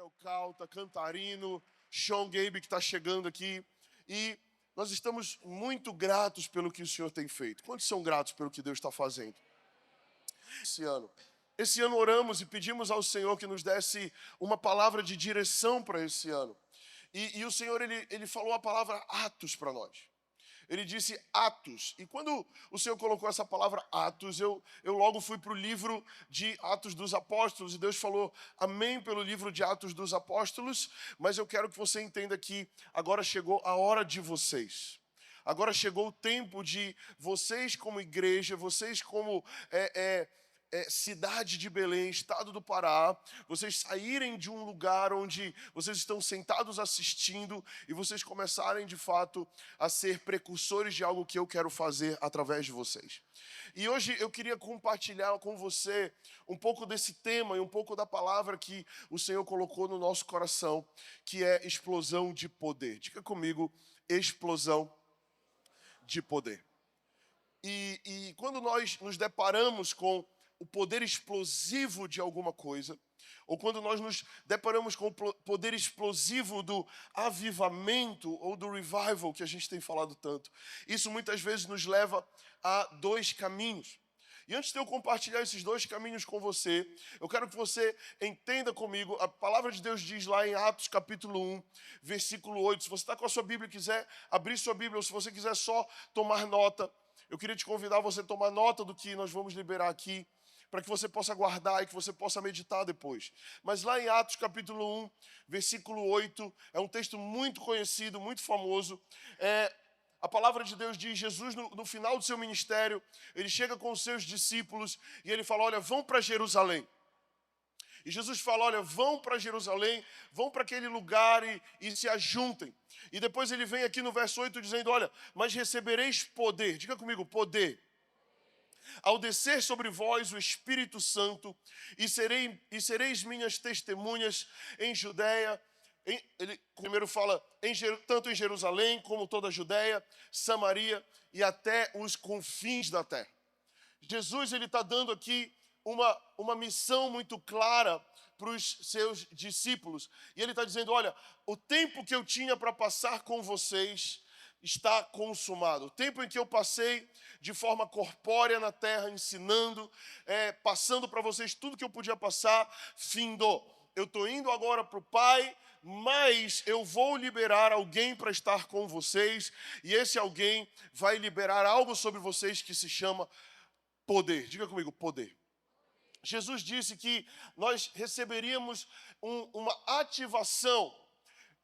Daniel Calta, Cantarino, Sean Gabe que está chegando aqui. E nós estamos muito gratos pelo que o Senhor tem feito. Quantos são gratos pelo que Deus está fazendo? Esse ano oramos e pedimos ao Senhor que nos desse uma palavra de direção para esse ano. E o Senhor, ele falou a palavra Atos para nós. Ele disse Atos. E quando o Senhor colocou essa palavra Atos, eu logo fui para o livro de Atos dos Apóstolos. E Deus falou amém pelo livro de Atos dos Apóstolos. Mas eu quero que você entenda que agora chegou a hora de vocês. Agora chegou o tempo de vocês como igreja, vocês como cidade de Belém, estado do Pará, vocês saírem de um lugar onde vocês estão sentados assistindo e vocês começarem de fato a ser precursores de algo que eu quero fazer através de vocês. E hoje eu queria compartilhar com você um pouco desse tema e um pouco da palavra que o Senhor colocou no nosso coração, que é explosão de poder. Diga comigo, explosão de poder. E quando nós nos deparamos com o poder explosivo de alguma coisa, ou quando nós nos deparamos com o poder explosivo do avivamento ou do revival que a gente tem falado tanto, isso muitas vezes nos leva a dois caminhos. E antes de eu compartilhar esses dois caminhos com você, eu quero que você entenda comigo, a palavra de Deus diz lá em Atos capítulo 1, versículo 8, se você está com a sua Bíblia e quiser abrir sua Bíblia, ou se você quiser só tomar nota, eu queria te convidar a você tomar nota do que nós vamos liberar aqui, para que você possa guardar e que você possa meditar depois. Mas lá em Atos capítulo 1, versículo 8, é um texto muito conhecido, muito famoso. A palavra de Deus diz, Jesus no final do seu ministério, ele chega com os seus discípulos e ele fala, olha, vão para Jerusalém. E Jesus fala, olha, vão para Jerusalém, vão para aquele lugar e se ajuntem. E depois ele vem aqui no verso 8 dizendo, olha, mas recebereis poder. Diga comigo, poder. Ao descer sobre vós o Espírito Santo, e sereis minhas testemunhas em Judeia. Ele primeiro fala tanto em Jerusalém como toda a Judeia, Samaria e até os confins da terra. Jesus ele está dando aqui uma missão muito clara para os seus discípulos. E ele está dizendo, olha, o tempo que eu tinha para passar com vocês está consumado. O tempo em que eu passei de forma corpórea na terra, ensinando, passando para vocês tudo que eu podia passar, findou. Eu estou indo agora para o Pai, mas eu vou liberar alguém para estar com vocês, e esse alguém vai liberar algo sobre vocês que se chama poder. Diga comigo, poder. Jesus disse que nós receberíamos uma ativação,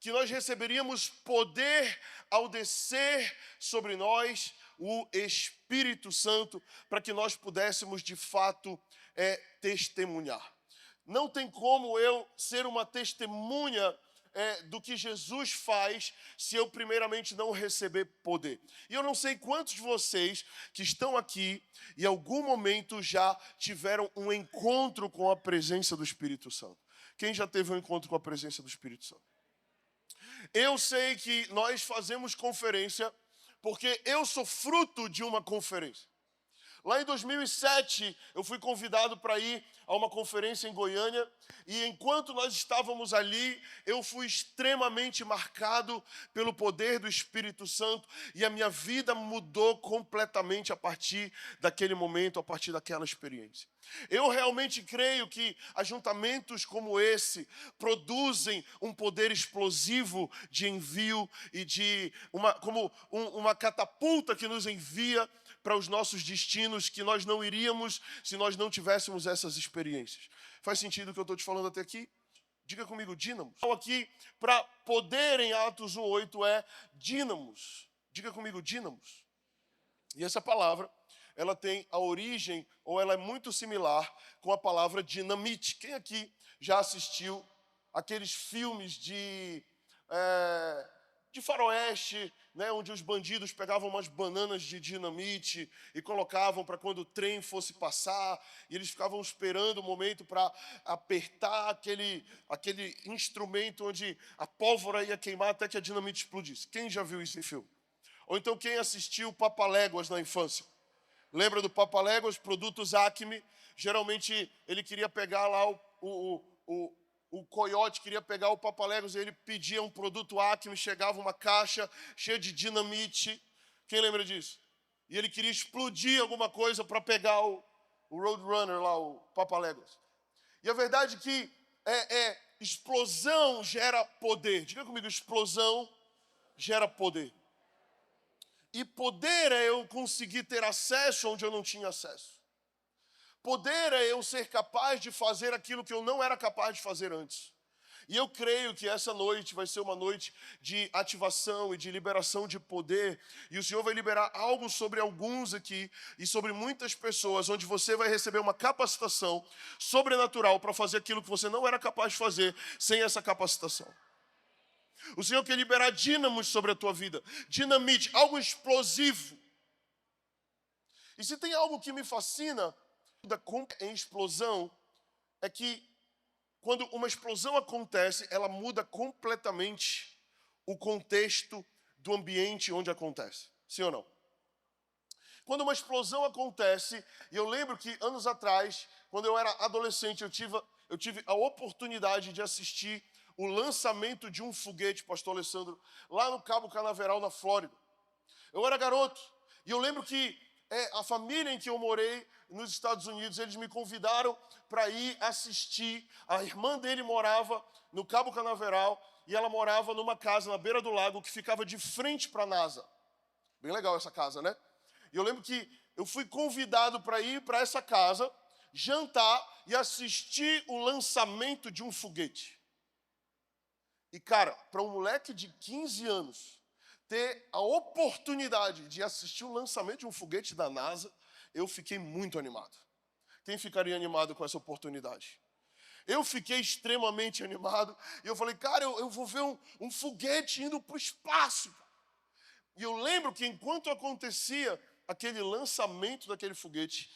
que nós receberíamos poder ao descer sobre nós o Espírito Santo, para que nós pudéssemos de fato testemunhar. Não tem como eu ser uma testemunha do que Jesus faz se eu primeiramente não receber poder. E eu não sei quantos de vocês que estão aqui em algum momento já tiveram um encontro com a presença do Espírito Santo. Quem já teve um encontro com a presença do Espírito Santo? Eu sei que nós fazemos conferência porque eu sou fruto de uma conferência. Lá em 2007, eu fui convidado para ir a uma conferência em Goiânia e enquanto nós estávamos ali, eu fui extremamente marcado pelo poder do Espírito Santo e a minha vida mudou completamente a partir daquele momento, a partir daquela experiência. Eu realmente creio que ajuntamentos como esse produzem um poder explosivo de envio e de uma catapulta que nos envia para os nossos destinos que nós não iríamos se nós não tivéssemos essas experiências. Faz sentido o que eu estou te falando até aqui? Diga comigo, dínamos. Aqui, para poder em Atos 1:8 é dínamos. Diga comigo, dínamos. E essa palavra, ela tem a origem, ou ela é muito similar com a palavra dinamite. Quem aqui já assistiu aqueles filmes de faroeste, né, onde os bandidos pegavam umas bananas de dinamite e colocavam para quando o trem fosse passar, e eles ficavam esperando o momento para apertar aquele instrumento onde a pólvora ia queimar até que a dinamite explodisse. Quem já viu isso em filme? Ou então quem assistiu Papaléguas na infância? Lembra do Papaléguas, produtos Acme? Geralmente ele queria pegar lá o coiote queria pegar o Papaléguas e ele pedia um produto Acme, chegava uma caixa cheia de dinamite. Quem lembra disso? E ele queria explodir alguma coisa para pegar o Roadrunner lá, o Papaléguas. E a verdade é que explosão gera poder. Diga comigo, explosão gera poder. E poder é eu conseguir ter acesso onde eu não tinha acesso. Poder é eu ser capaz de fazer aquilo que eu não era capaz de fazer antes. E eu creio que essa noite vai ser uma noite de ativação e de liberação de poder. E o Senhor vai liberar algo sobre alguns aqui e sobre muitas pessoas, onde você vai receber uma capacitação sobrenatural para fazer aquilo que você não era capaz de fazer sem essa capacitação. O Senhor quer liberar dínamos sobre a tua vida. Dinamite, algo explosivo. E se tem algo que me fascina em explosão, é que quando uma explosão acontece, ela muda completamente o contexto do ambiente onde acontece. Sim ou não? Quando uma explosão acontece, e eu lembro que anos atrás, quando eu era adolescente, eu tive a oportunidade de assistir o lançamento de um foguete, pastor Alessandro, lá no Cabo Canaveral, na Flórida. Eu era garoto, e eu lembro que a família em que eu morei, nos Estados Unidos, eles me convidaram para ir assistir. A irmã dele morava no Cabo Canaveral e ela morava numa casa na beira do lago que ficava de frente para a NASA. Bem legal essa casa, né? E eu lembro que eu fui convidado para ir para essa casa, jantar e assistir o lançamento de um foguete. E, cara, para um moleque de 15 anos ter a oportunidade de assistir o lançamento de um foguete da NASA, eu fiquei muito animado. Quem ficaria animado com essa oportunidade? Eu fiquei extremamente animado. E eu falei, cara, eu vou ver um foguete indo para o espaço. E eu lembro que enquanto acontecia aquele lançamento daquele foguete,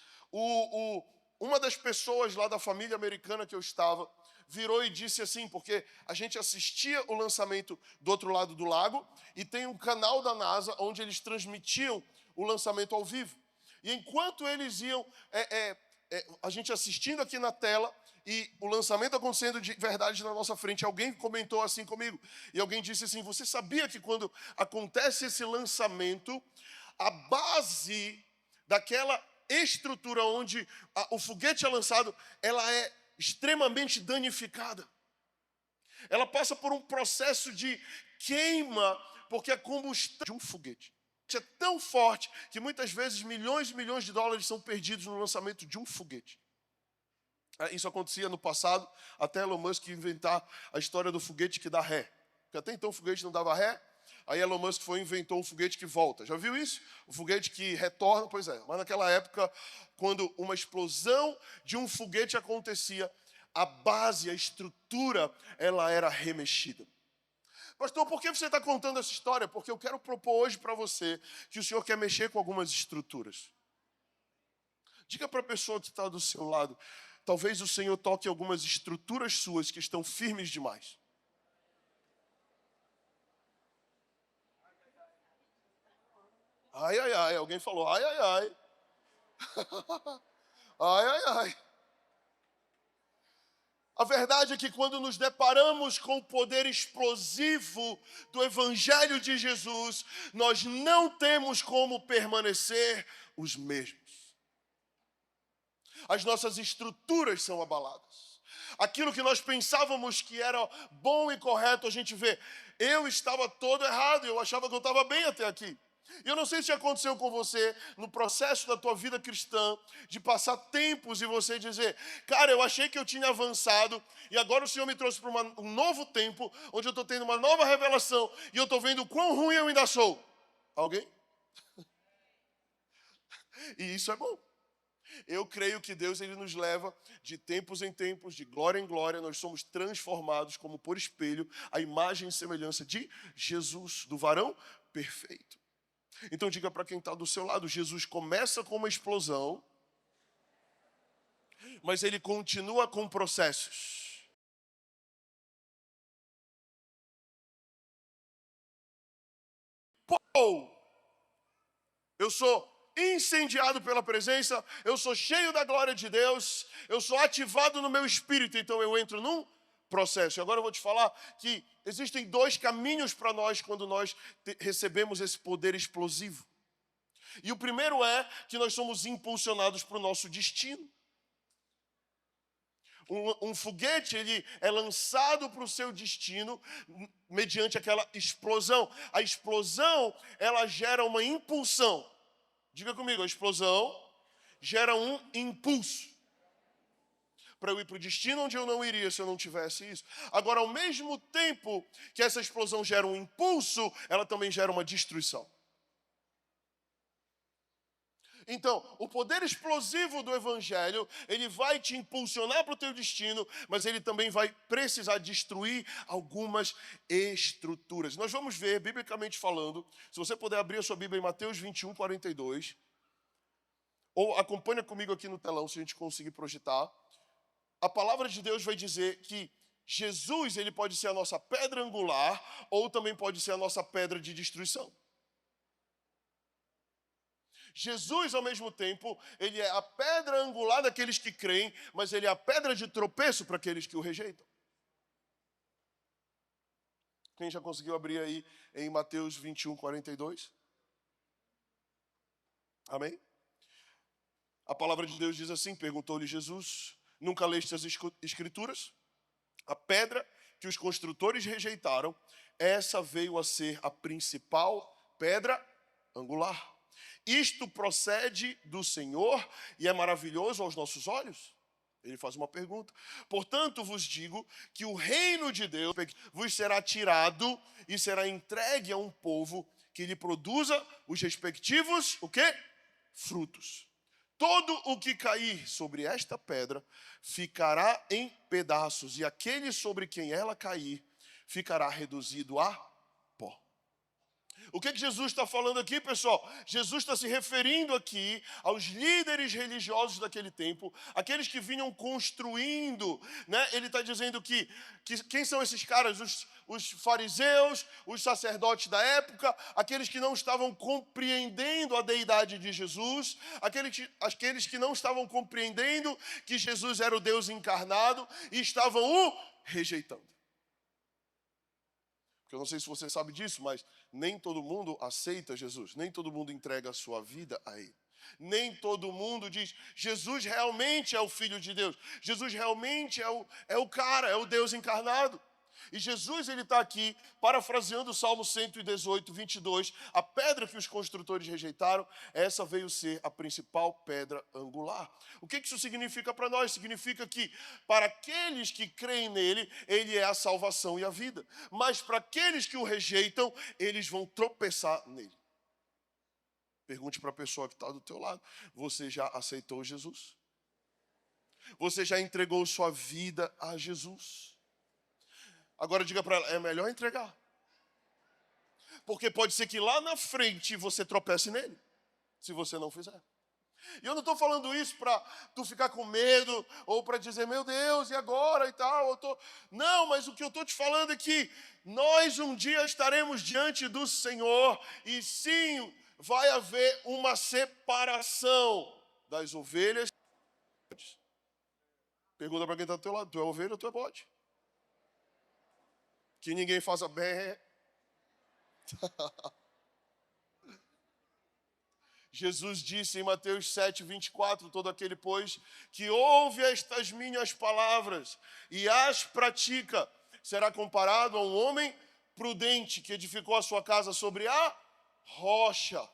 uma das pessoas lá da família americana que eu estava virou e disse assim, porque a gente assistia o lançamento do outro lado do lago e tem um canal da NASA onde eles transmitiam o lançamento ao vivo. E enquanto eles iam, a gente assistindo aqui na tela e o lançamento acontecendo de verdade na nossa frente, alguém comentou assim comigo. E alguém disse assim, você sabia que quando acontece esse lançamento, a base daquela estrutura onde o foguete é lançado, ela é extremamente danificada. Ela passa por um processo de queima, porque a combustão de um foguete é tão forte que muitas vezes milhões e milhões de dólares são perdidos no lançamento de um foguete. Isso acontecia no passado, até Elon Musk inventar a história do foguete que dá ré. Porque até então o foguete não dava ré, aí Elon Musk inventou um foguete que volta. Já viu isso? O foguete que retorna, pois é. Mas naquela época, quando uma explosão de um foguete acontecia, a base, a estrutura, ela era remexida. Pastor, por que você está contando essa história? Porque eu quero propor hoje para você que o Senhor quer mexer com algumas estruturas. Diga para a pessoa que está do seu lado, talvez o Senhor toque algumas estruturas suas que estão firmes demais. Ai, ai, ai. Alguém falou, ai, ai, ai. Ai, ai, ai. A verdade é que quando nos deparamos com o poder explosivo do Evangelho de Jesus, nós não temos como permanecer os mesmos. As nossas estruturas são abaladas. Aquilo que nós pensávamos que era bom e correto, a gente vê. Eu estava todo errado, eu achava que eu estava bem até aqui. E eu não sei se aconteceu com você no processo da tua vida cristã, de passar tempos e você dizer, cara, eu achei que eu tinha avançado e agora o Senhor me trouxe para um novo tempo, onde eu estou tendo uma nova revelação e eu estou vendo o quão ruim eu ainda sou. Alguém? E isso é bom. Eu creio que Deus ele nos leva de tempos em tempos, de glória em glória, nós somos transformados como por espelho, a imagem e semelhança de Jesus, do varão perfeito. Então diga para quem está do seu lado, Jesus começa com uma explosão, mas ele continua com processos. Eu sou incendiado pela presença, eu sou cheio da glória de Deus, eu sou ativado no meu espírito, então eu entro num processo. E agora eu vou te falar que existem dois caminhos para nós quando nós recebemos esse poder explosivo. E o primeiro é que nós somos impulsionados para o nosso destino. Um foguete, ele é lançado para o seu destino mediante aquela explosão. A explosão, ela gera uma impulsão. Diga comigo, a explosão gera um impulso para eu ir para o destino onde eu não iria se eu não tivesse isso. Agora, ao mesmo tempo que essa explosão gera um impulso, ela também gera uma destruição. Então, o poder explosivo do Evangelho, ele vai te impulsionar para o teu destino, mas ele também vai precisar destruir algumas estruturas. Nós vamos ver, biblicamente falando, se você puder abrir a sua Bíblia em Mateus 21, 42, ou acompanha comigo aqui no telão, se a gente conseguir projetar. A palavra de Deus vai dizer que Jesus, ele pode ser a nossa pedra angular, ou também pode ser a nossa pedra de destruição. Jesus, ao mesmo tempo, ele é a pedra angular daqueles que creem, mas ele é a pedra de tropeço para aqueles que o rejeitam. Quem já conseguiu abrir aí em Mateus 21, 42? Amém? A palavra de Deus diz assim, perguntou-lhe Jesus, nunca leste as escrituras? A pedra que os construtores rejeitaram, essa veio a ser a principal pedra angular. Isto procede do Senhor e é maravilhoso aos nossos olhos? Ele faz uma pergunta. Portanto, vos digo que o reino de Deus vos será tirado e será entregue a um povo que lhe produza os respectivos, o quê? Frutos. Todo o que cair sobre esta pedra ficará em pedaços, e aquele sobre quem ela cair ficará reduzido a pó. O que Jesus está falando aqui, pessoal? Jesus está se referindo aqui aos líderes religiosos daquele tempo, aqueles que vinham construindo, né? Ele está dizendo que quem são esses caras? Os fariseus, os sacerdotes da época, aqueles que não estavam compreendendo a deidade de Jesus, aqueles que não estavam compreendendo que Jesus era o Deus encarnado e estavam o rejeitando. Eu não sei se você sabe disso, mas nem todo mundo aceita Jesus, nem todo mundo entrega a sua vida a Ele. Nem todo mundo diz, Jesus realmente é o Filho de Deus, Jesus realmente é o cara, é o Deus encarnado. E Jesus, ele está aqui, parafraseando o Salmo 118, 22, a pedra que os construtores rejeitaram, essa veio ser a principal pedra angular. O que isso significa para nós? Significa que para aqueles que creem nele, ele é a salvação e a vida. Mas para aqueles que o rejeitam, eles vão tropeçar nele. Pergunte para a pessoa que está do teu lado, você já aceitou Jesus? Você já entregou sua vida a Jesus? Agora diga para ela, é melhor entregar. Porque pode ser que lá na frente você tropece nele, se você não fizer. E eu não estou falando isso para tu ficar com medo, ou para dizer, meu Deus, e agora e tal. Não, mas o que eu estou te falando é que nós um dia estaremos diante do Senhor, e sim, vai haver uma separação das ovelhas. Pergunta para quem está do teu lado, tu é ovelha ou tu é bode? Que ninguém faça bem. Jesus disse em Mateus 7, 24, todo aquele, pois, que ouve estas minhas palavras e as pratica, será comparado a um homem prudente que edificou a sua casa sobre a rocha.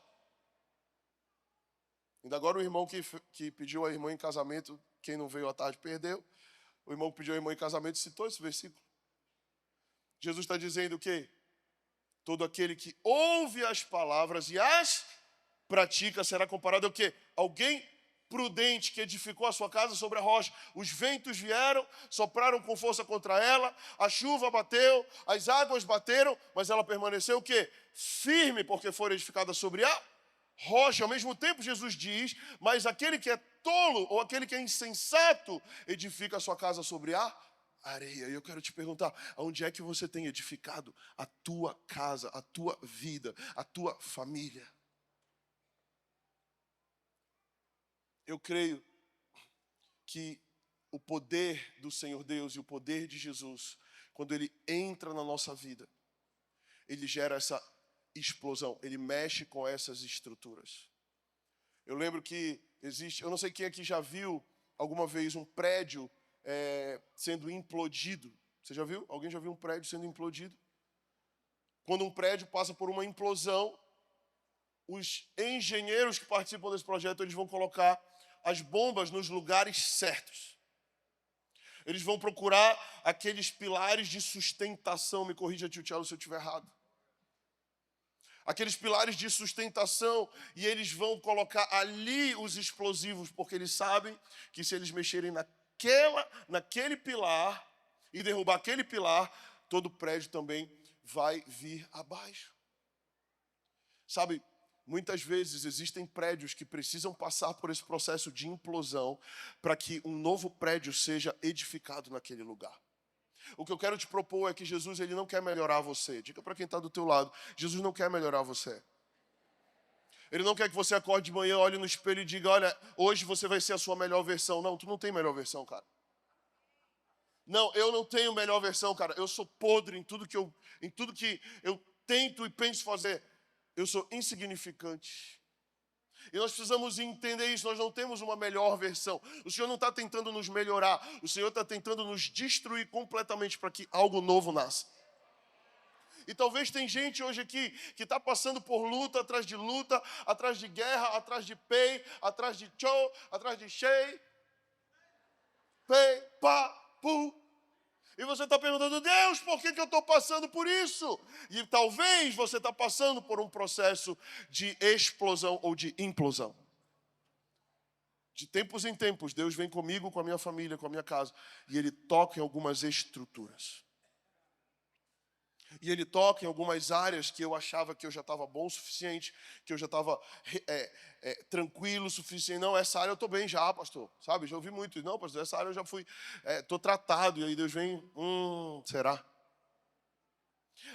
Ainda agora o irmão que pediu a irmã em casamento, quem não veio à tarde perdeu, o irmão que pediu a irmã em casamento citou esse versículo. Jesus está dizendo o quê? Todo aquele que ouve as palavras e as pratica será comparado ao quê? Alguém prudente que edificou a sua casa sobre a rocha. Os ventos vieram, sopraram com força contra ela, a chuva bateu, as águas bateram, mas ela permaneceu o quê? Firme, porque foi edificada sobre a rocha. Ao mesmo tempo, Jesus diz, mas aquele que é tolo ou aquele que é insensato edifica a sua casa sobre a areia. E eu quero te perguntar, aonde é que você tem edificado a tua casa, a tua vida, a tua família? Eu creio que o poder do Senhor Deus e o poder de Jesus, quando ele entra na nossa vida, ele gera essa explosão, ele mexe com essas estruturas. Eu lembro que existe, eu não sei quem aqui já viu alguma vez um prédio sendo implodido. Você já viu? Alguém já viu um prédio sendo implodido? Quando um prédio passa por uma implosão, os engenheiros que participam desse projeto, eles vão colocar as bombas nos lugares certos. Eles vão procurar aqueles pilares de sustentação. Me corrija, tio Tchelo, se eu estiver errado. Aqueles pilares de sustentação, e eles vão colocar ali os explosivos, porque eles sabem que se eles mexerem naquele pilar e derrubar aquele pilar, todo o prédio também vai vir abaixo. Sabe, muitas vezes existem prédios que precisam passar por esse processo de implosão para que um novo prédio seja edificado naquele lugar. O que eu quero te propor é que Jesus, ele não quer melhorar você. Diga para quem está do teu lado, Jesus não quer melhorar você. Ele não quer que você acorde de manhã, olhe no espelho e diga, olha, hoje você vai ser a sua melhor versão. Não, tu não tem melhor versão, cara. Não, eu não tenho melhor versão, cara. Eu sou podre em tudo que eu tento e penso fazer. Eu sou insignificante. E nós precisamos entender isso, nós não temos uma melhor versão. O Senhor não está tentando nos melhorar, o Senhor está tentando nos destruir completamente para que algo novo nasça. E talvez tem gente hoje aqui que está passando por luta, atrás de guerra, atrás de pei, atrás de show, atrás de shei, pei, pá, pu. E você está perguntando, Deus, por que eu estou passando por isso? E talvez você está passando por um processo de explosão ou de implosão. De tempos em tempos, Deus vem comigo, com a minha família, com a minha casa, e Ele toca em algumas estruturas. E Ele toca em algumas áreas que eu achava que eu já estava bom o suficiente, que eu já estava tranquilo o suficiente. Não, essa área eu estou bem já, pastor. Sabe, já ouvi muito. Não, pastor, essa área eu já fui, estou tratado. E aí Deus vem, será?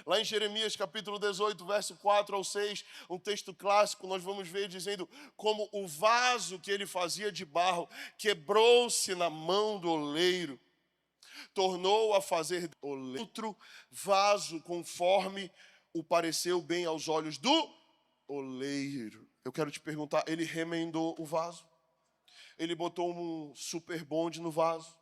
Lá em Jeremias capítulo 18, verso 4 ao 6, um texto clássico, nós vamos ver dizendo como o vaso que ele fazia de barro quebrou-se na mão do oleiro, tornou a fazer outro vaso conforme o pareceu bem aos olhos do oleiro. Eu quero te perguntar, ele remendou o vaso? Ele botou um super bonde no vaso?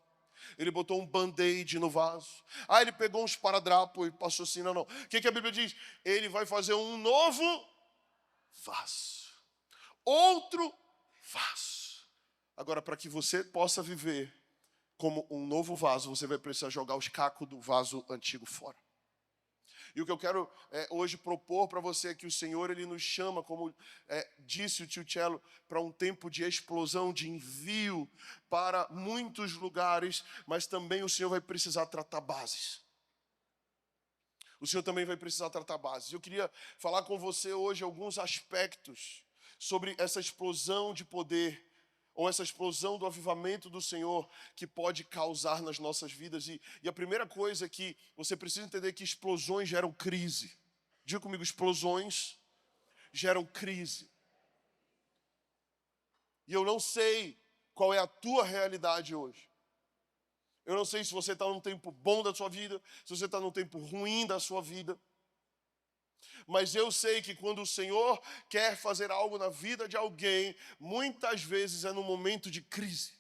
Ele botou um band-aid no vaso? Ele pegou um esparadrapo e passou assim, não. O que a Bíblia diz? Ele vai fazer um novo vaso. Outro vaso. Agora, para que você possa viver como um novo vaso, você vai precisar jogar os cacos do vaso antigo fora. E o que eu quero hoje propor para você é que o Senhor, Ele nos chama, como disse o tio Tchelo, para um tempo de explosão, de envio para muitos lugares, mas também o Senhor vai precisar tratar bases. O Senhor também vai precisar tratar bases. Eu queria falar com você hoje alguns aspectos sobre essa explosão de poder, ou essa explosão do avivamento do Senhor que pode causar nas nossas vidas. E a primeira coisa é que você precisa entender que explosões geram crise. Diga comigo, explosões geram crise. E eu não sei qual é a tua realidade hoje. Eu não sei se você está num tempo bom da sua vida, se você está num tempo ruim da sua vida. Mas eu sei que quando o Senhor quer fazer algo na vida de alguém, muitas vezes é no momento de crise.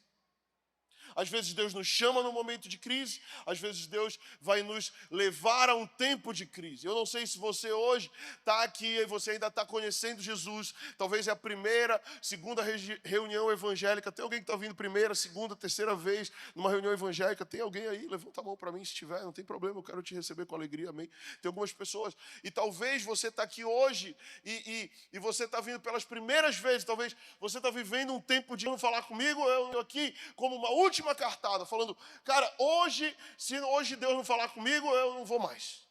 Às vezes Deus nos chama no momento de crise, às vezes Deus vai nos levar a um tempo de crise. Eu não sei se você hoje está aqui e você ainda está conhecendo Jesus, talvez é a primeira, segunda reunião evangélica. Tem alguém que está vindo primeira, segunda, terceira vez numa reunião evangélica? Tem alguém aí? Levanta a mão para mim se tiver, não tem problema, eu quero te receber com alegria, amém. Tem algumas pessoas, e talvez você está aqui hoje e você está vindo pelas primeiras vezes, talvez você está vivendo um tempo de não falar comigo, eu aqui como uma última cartada, falando, cara, se hoje Deus não falar comigo, eu não vou mais.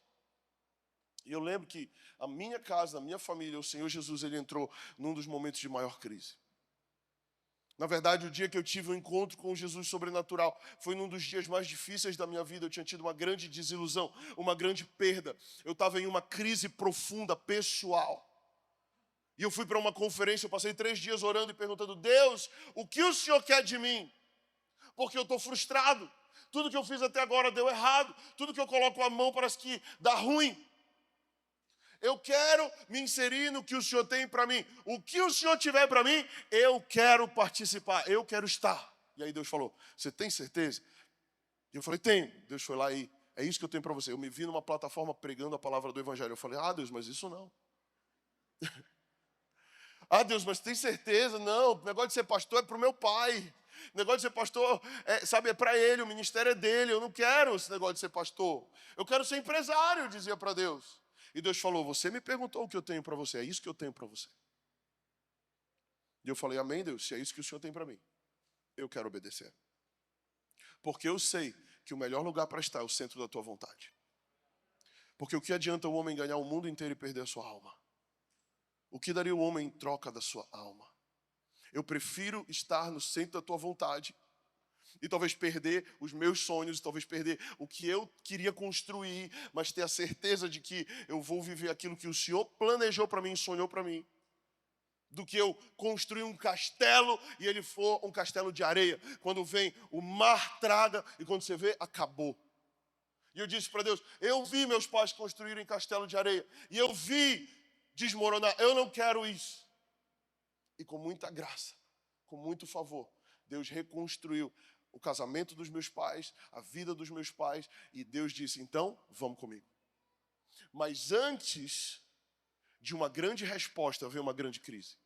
E eu lembro que a minha casa, a minha família, o Senhor Jesus, Ele entrou num dos momentos de maior crise. Na verdade, o dia que eu tive um encontro com Jesus sobrenatural foi num dos dias mais difíceis da minha vida. Eu tinha tido uma grande desilusão, uma grande perda. Eu estava em uma crise profunda, pessoal. E eu fui para uma conferência, eu passei 3 dias orando e perguntando, Deus, o que o Senhor quer de mim? porque eu estou frustrado. Tudo que eu fiz até agora deu errado. Tudo que eu coloco a mão parece que dá ruim. Eu quero me inserir no que o Senhor tem para mim. O que o Senhor tiver para mim, eu quero participar, eu quero estar. E aí Deus falou, você tem certeza? E eu falei, tenho. Deus foi lá e, é isso que eu tenho para você. Eu me vi numa plataforma pregando a palavra do Evangelho. Eu falei, Deus, mas isso não. Deus, mas tem certeza? Não, o negócio de ser pastor é para o meu pai. O negócio de ser pastor, é para ele, o ministério é dele. Eu não quero esse negócio de ser pastor. Eu quero ser empresário, eu dizia para Deus. E Deus falou, você me perguntou o que eu tenho para você, é isso que eu tenho para você. E eu falei, amém, Deus, se é isso que o Senhor tem para mim, eu quero obedecer. Porque eu sei que o melhor lugar para estar é o centro da tua vontade. Porque o que adianta o homem ganhar o mundo inteiro e perder a sua alma? O que daria o homem em troca da sua alma? Eu prefiro estar no centro da tua vontade e talvez perder os meus sonhos, talvez perder o que eu queria construir, mas ter a certeza de que eu vou viver aquilo que o Senhor planejou para mim, sonhou para mim, do que eu construir um castelo e ele for um castelo de areia. Quando vem, o mar traga e quando você vê, acabou. E eu disse para Deus, eu vi meus pais construírem castelo de areia e eu vi desmoronar, eu não quero isso. E com muita graça, com muito favor, Deus reconstruiu o casamento dos meus pais, a vida dos meus pais, e Deus disse, então, vamos comigo. Mas antes de uma grande resposta, veio uma grande crise.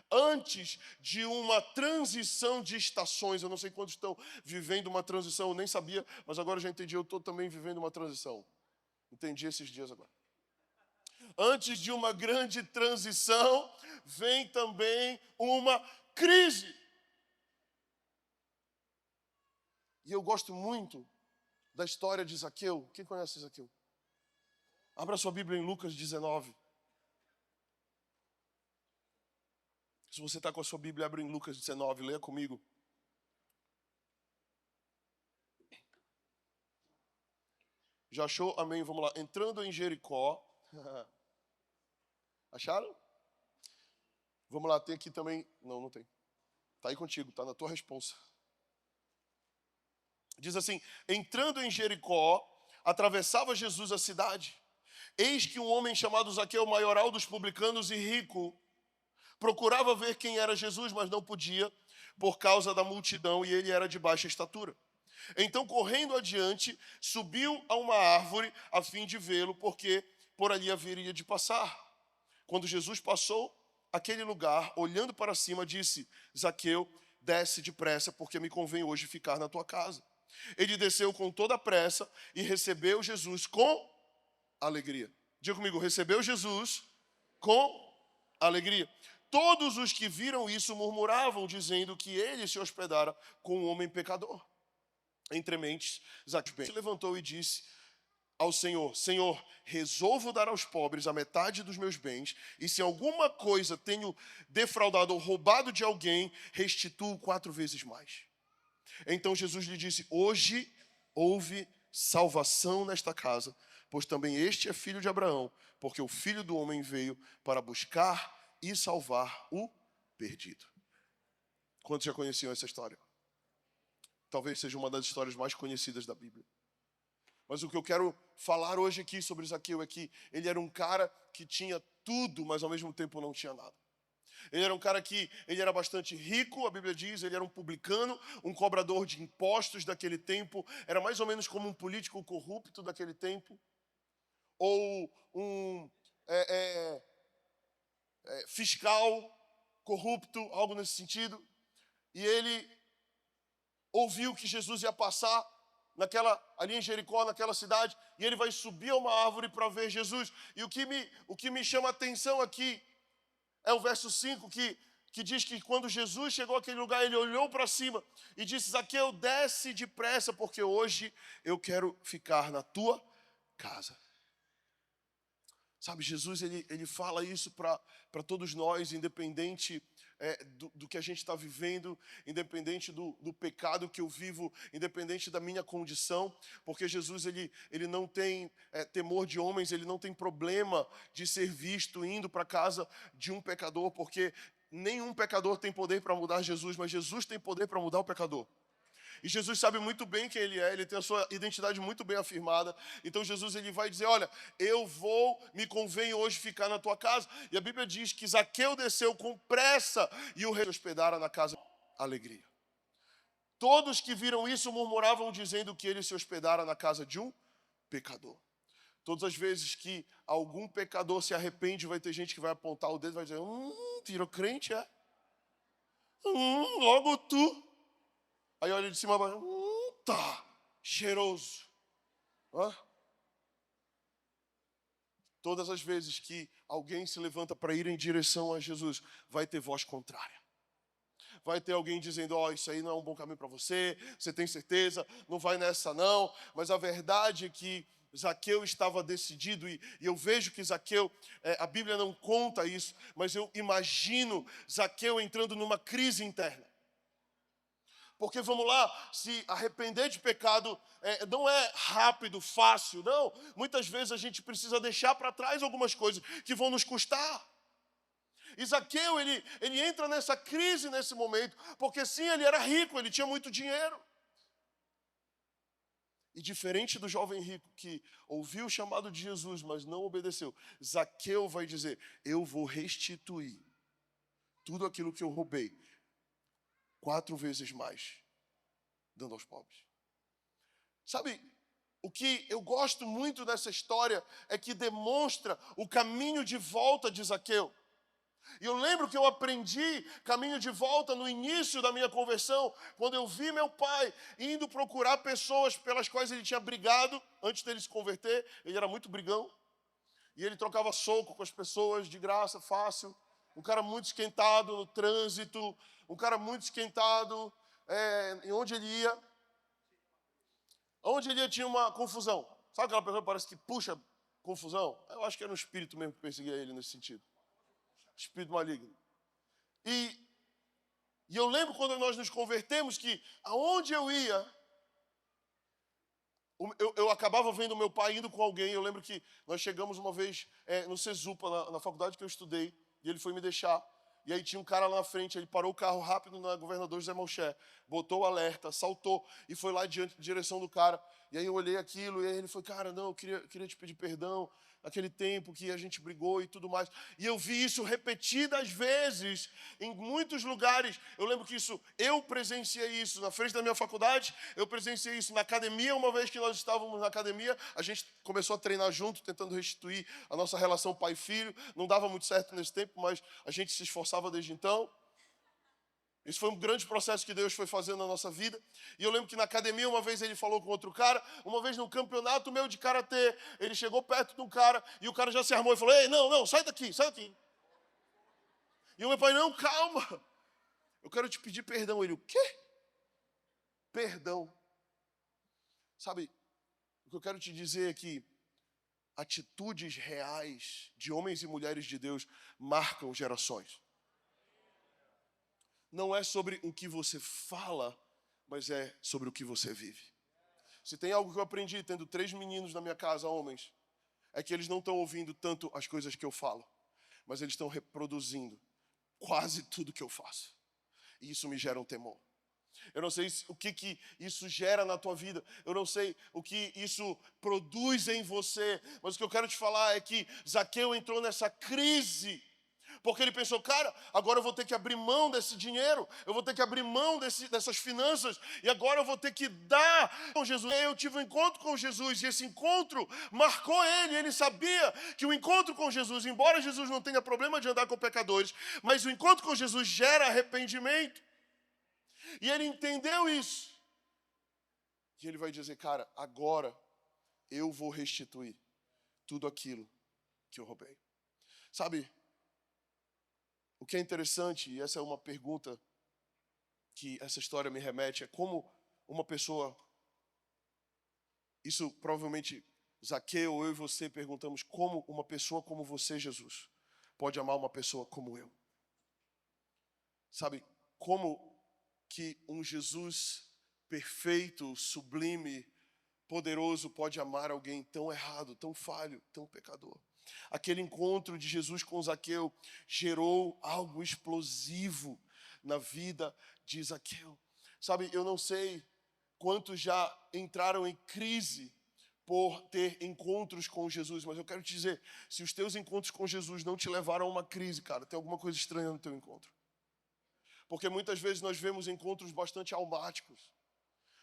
Antes de uma transição de estações, eu não sei quantos estão vivendo uma transição, eu nem sabia, mas agora eu já entendi, eu estou também vivendo uma transição. Entendi esses dias agora. Antes de uma grande transição, vem também uma crise. E eu gosto muito da história de Zaqueu. Quem conhece Zaqueu? Abra sua Bíblia em Lucas 19. Se você está com a sua Bíblia, abre em Lucas 19, leia comigo. Já achou? Amém, vamos lá. Entrando em Jericó. Acharam? Vamos lá, tem aqui também. Não, não tem. Está aí contigo, está na tua responsa. Diz assim, entrando em Jericó, atravessava Jesus a cidade. Eis que um homem chamado Zaqueu, maioral dos publicanos e rico, procurava ver quem era Jesus, mas não podia, por causa da multidão, e ele era de baixa estatura. Então, correndo adiante, subiu a uma árvore, a fim de vê-lo, porque por ali haveria de passar. Quando Jesus passou aquele lugar, olhando para cima, disse, Zaqueu, desce depressa, porque me convém hoje ficar na tua casa. Ele desceu com toda a pressa e recebeu Jesus com alegria. Diga comigo, recebeu Jesus com alegria. Todos os que viram isso murmuravam, dizendo que ele se hospedara com um homem pecador. Entre mentes, Zaqueu se levantou e disse ao Senhor, Senhor, resolvo dar aos pobres a metade dos meus bens, e se alguma coisa tenho defraudado ou roubado de alguém, restituo 4 vezes mais. Então Jesus lhe disse, hoje houve salvação nesta casa, pois também este é filho de Abraão, porque o Filho do Homem veio para buscar e salvar o perdido. Quantos já conheciam essa história? Talvez seja uma das histórias mais conhecidas da Bíblia. Mas o que eu quero falar hoje aqui sobre Zaqueu é que ele era um cara que tinha tudo, mas ao mesmo tempo não tinha nada. Ele era um cara que ele era bastante rico, a Bíblia diz, ele era um publicano, um cobrador de impostos daquele tempo, era mais ou menos como um político corrupto daquele tempo, ou um fiscal corrupto, algo nesse sentido. E ele ouviu que Jesus ia passar ali em Jericó, naquela cidade, e ele vai subir a uma árvore para ver Jesus. E o que me chama a atenção aqui é o verso 5, que diz que quando Jesus chegou àquele lugar, ele olhou para cima e disse, Zaqueu, desce depressa, porque hoje eu quero ficar na tua casa. Sabe, Jesus, ele fala isso para todos nós, independente do que a gente está vivendo, independente do pecado que eu vivo, independente da minha condição, porque Jesus, ele não tem temor de homens, ele não tem problema de ser visto indo para a casa de um pecador, porque nenhum pecador tem poder para mudar Jesus, mas Jesus tem poder para mudar o pecador. E Jesus sabe muito bem quem ele tem a sua identidade muito bem afirmada. Então Jesus ele vai dizer, olha, me convém hoje ficar na tua casa. E a Bíblia diz que Zaqueu desceu com pressa e o rei hospedara na casa. Alegria. Todos que viram isso murmuravam dizendo que ele se hospedara na casa de um pecador. Todas as vezes que algum pecador se arrepende, vai ter gente que vai apontar o dedo e vai dizer, virou crente, é? Logo tu. Aí olha de cima, tá, cheiroso. Hã? Todas as vezes que alguém se levanta para ir em direção a Jesus, vai ter voz contrária. Vai ter alguém dizendo, isso aí não é um bom caminho para você, você tem certeza, não vai nessa não. Mas a verdade é que Zaqueu estava decidido, e eu vejo que Zaqueu, a Bíblia não conta isso, mas eu imagino Zaqueu entrando numa crise interna. Porque vamos lá, se arrepender de pecado não é rápido, fácil, não. Muitas vezes a gente precisa deixar para trás algumas coisas que vão nos custar. E Zaqueu, ele entra nessa crise nesse momento, porque sim, ele era rico, ele tinha muito dinheiro. E diferente do jovem rico que ouviu o chamado de Jesus, mas não obedeceu, Zaqueu vai dizer, eu vou restituir tudo aquilo que eu roubei 4 vezes mais, dando aos pobres. Sabe, o que eu gosto muito dessa história é que demonstra o caminho de volta de Zaqueu. E eu lembro que eu aprendi caminho de volta no início da minha conversão, quando eu vi meu pai indo procurar pessoas pelas quais ele tinha brigado antes dele se converter. Ele era muito brigão. E ele trocava soco com as pessoas de graça, fácil. Um cara muito esquentado no trânsito, um cara muito esquentado em onde ele ia. Onde ele ia tinha uma confusão. Sabe aquela pessoa que parece que puxa confusão? Eu acho que era um espírito mesmo que perseguia ele nesse sentido. Espírito maligno. E eu lembro quando nós nos convertemos que aonde eu ia, eu acabava vendo meu pai indo com alguém. Eu lembro que nós chegamos uma vez no Cesupa, na faculdade que eu estudei, e ele foi me deixar. E aí tinha um cara lá na frente, ele parou o carro rápido na Governador José Malcher, botou o alerta, saltou e foi lá diante, direção do cara. E aí eu olhei aquilo e aí ele falou, cara, não, eu queria te pedir perdão, aquele tempo que a gente brigou e tudo mais. E eu vi isso repetidas vezes em muitos lugares. Eu lembro que eu presenciei isso na frente da minha faculdade, eu presenciei isso na academia, uma vez que nós estávamos na academia, a gente começou a treinar junto, tentando restituir a nossa relação pai e filho. Não dava muito certo nesse tempo, mas a gente se esforçava desde então. Isso foi um grande processo que Deus foi fazendo na nossa vida. E eu lembro que na academia, uma vez ele falou com outro cara, uma vez num campeonato meu de karatê, ele chegou perto de um cara e o cara já se armou e falou, ei, não, sai daqui, sai daqui. E o meu pai, não, calma, eu quero te pedir perdão. Ele, o quê? Perdão. Sabe, o que eu quero te dizer é que atitudes reais de homens e mulheres de Deus marcam gerações. Não é sobre o que você fala, mas é sobre o que você vive. Se tem algo que eu aprendi tendo 3 meninos na minha casa, homens, é que eles não estão ouvindo tanto as coisas que eu falo, mas eles estão reproduzindo quase tudo que eu faço. E isso me gera um temor. Eu não sei o que isso gera na tua vida, eu não sei o que isso produz em você, mas o que eu quero te falar é que Zaqueu entrou nessa crise, porque ele pensou, cara, agora eu vou ter que abrir mão desse dinheiro, eu vou ter que abrir mão dessas finanças, e agora eu vou ter que dar com Jesus. Eu tive um encontro com Jesus, e esse encontro marcou ele sabia que o encontro com Jesus, embora Jesus não tenha problema de andar com pecadores, mas o encontro com Jesus gera arrependimento. E ele entendeu isso. E ele vai dizer, cara, agora eu vou restituir tudo aquilo que eu roubei. Sabe, o que é interessante, e essa é uma pergunta que essa história me remete, é como uma pessoa, isso provavelmente Zaqueu, eu e você perguntamos, como uma pessoa como você, Jesus, pode amar uma pessoa como eu? Sabe, como que um Jesus perfeito, sublime, poderoso pode amar alguém tão errado, tão falho, tão pecador? Aquele encontro de Jesus com Zaqueu gerou algo explosivo na vida de Zaqueu. Sabe, eu não sei quantos já entraram em crise por ter encontros com Jesus, mas eu quero te dizer, se os teus encontros com Jesus não te levaram a uma crise, cara, tem alguma coisa estranha no teu encontro. Porque muitas vezes nós vemos encontros bastante almáticos.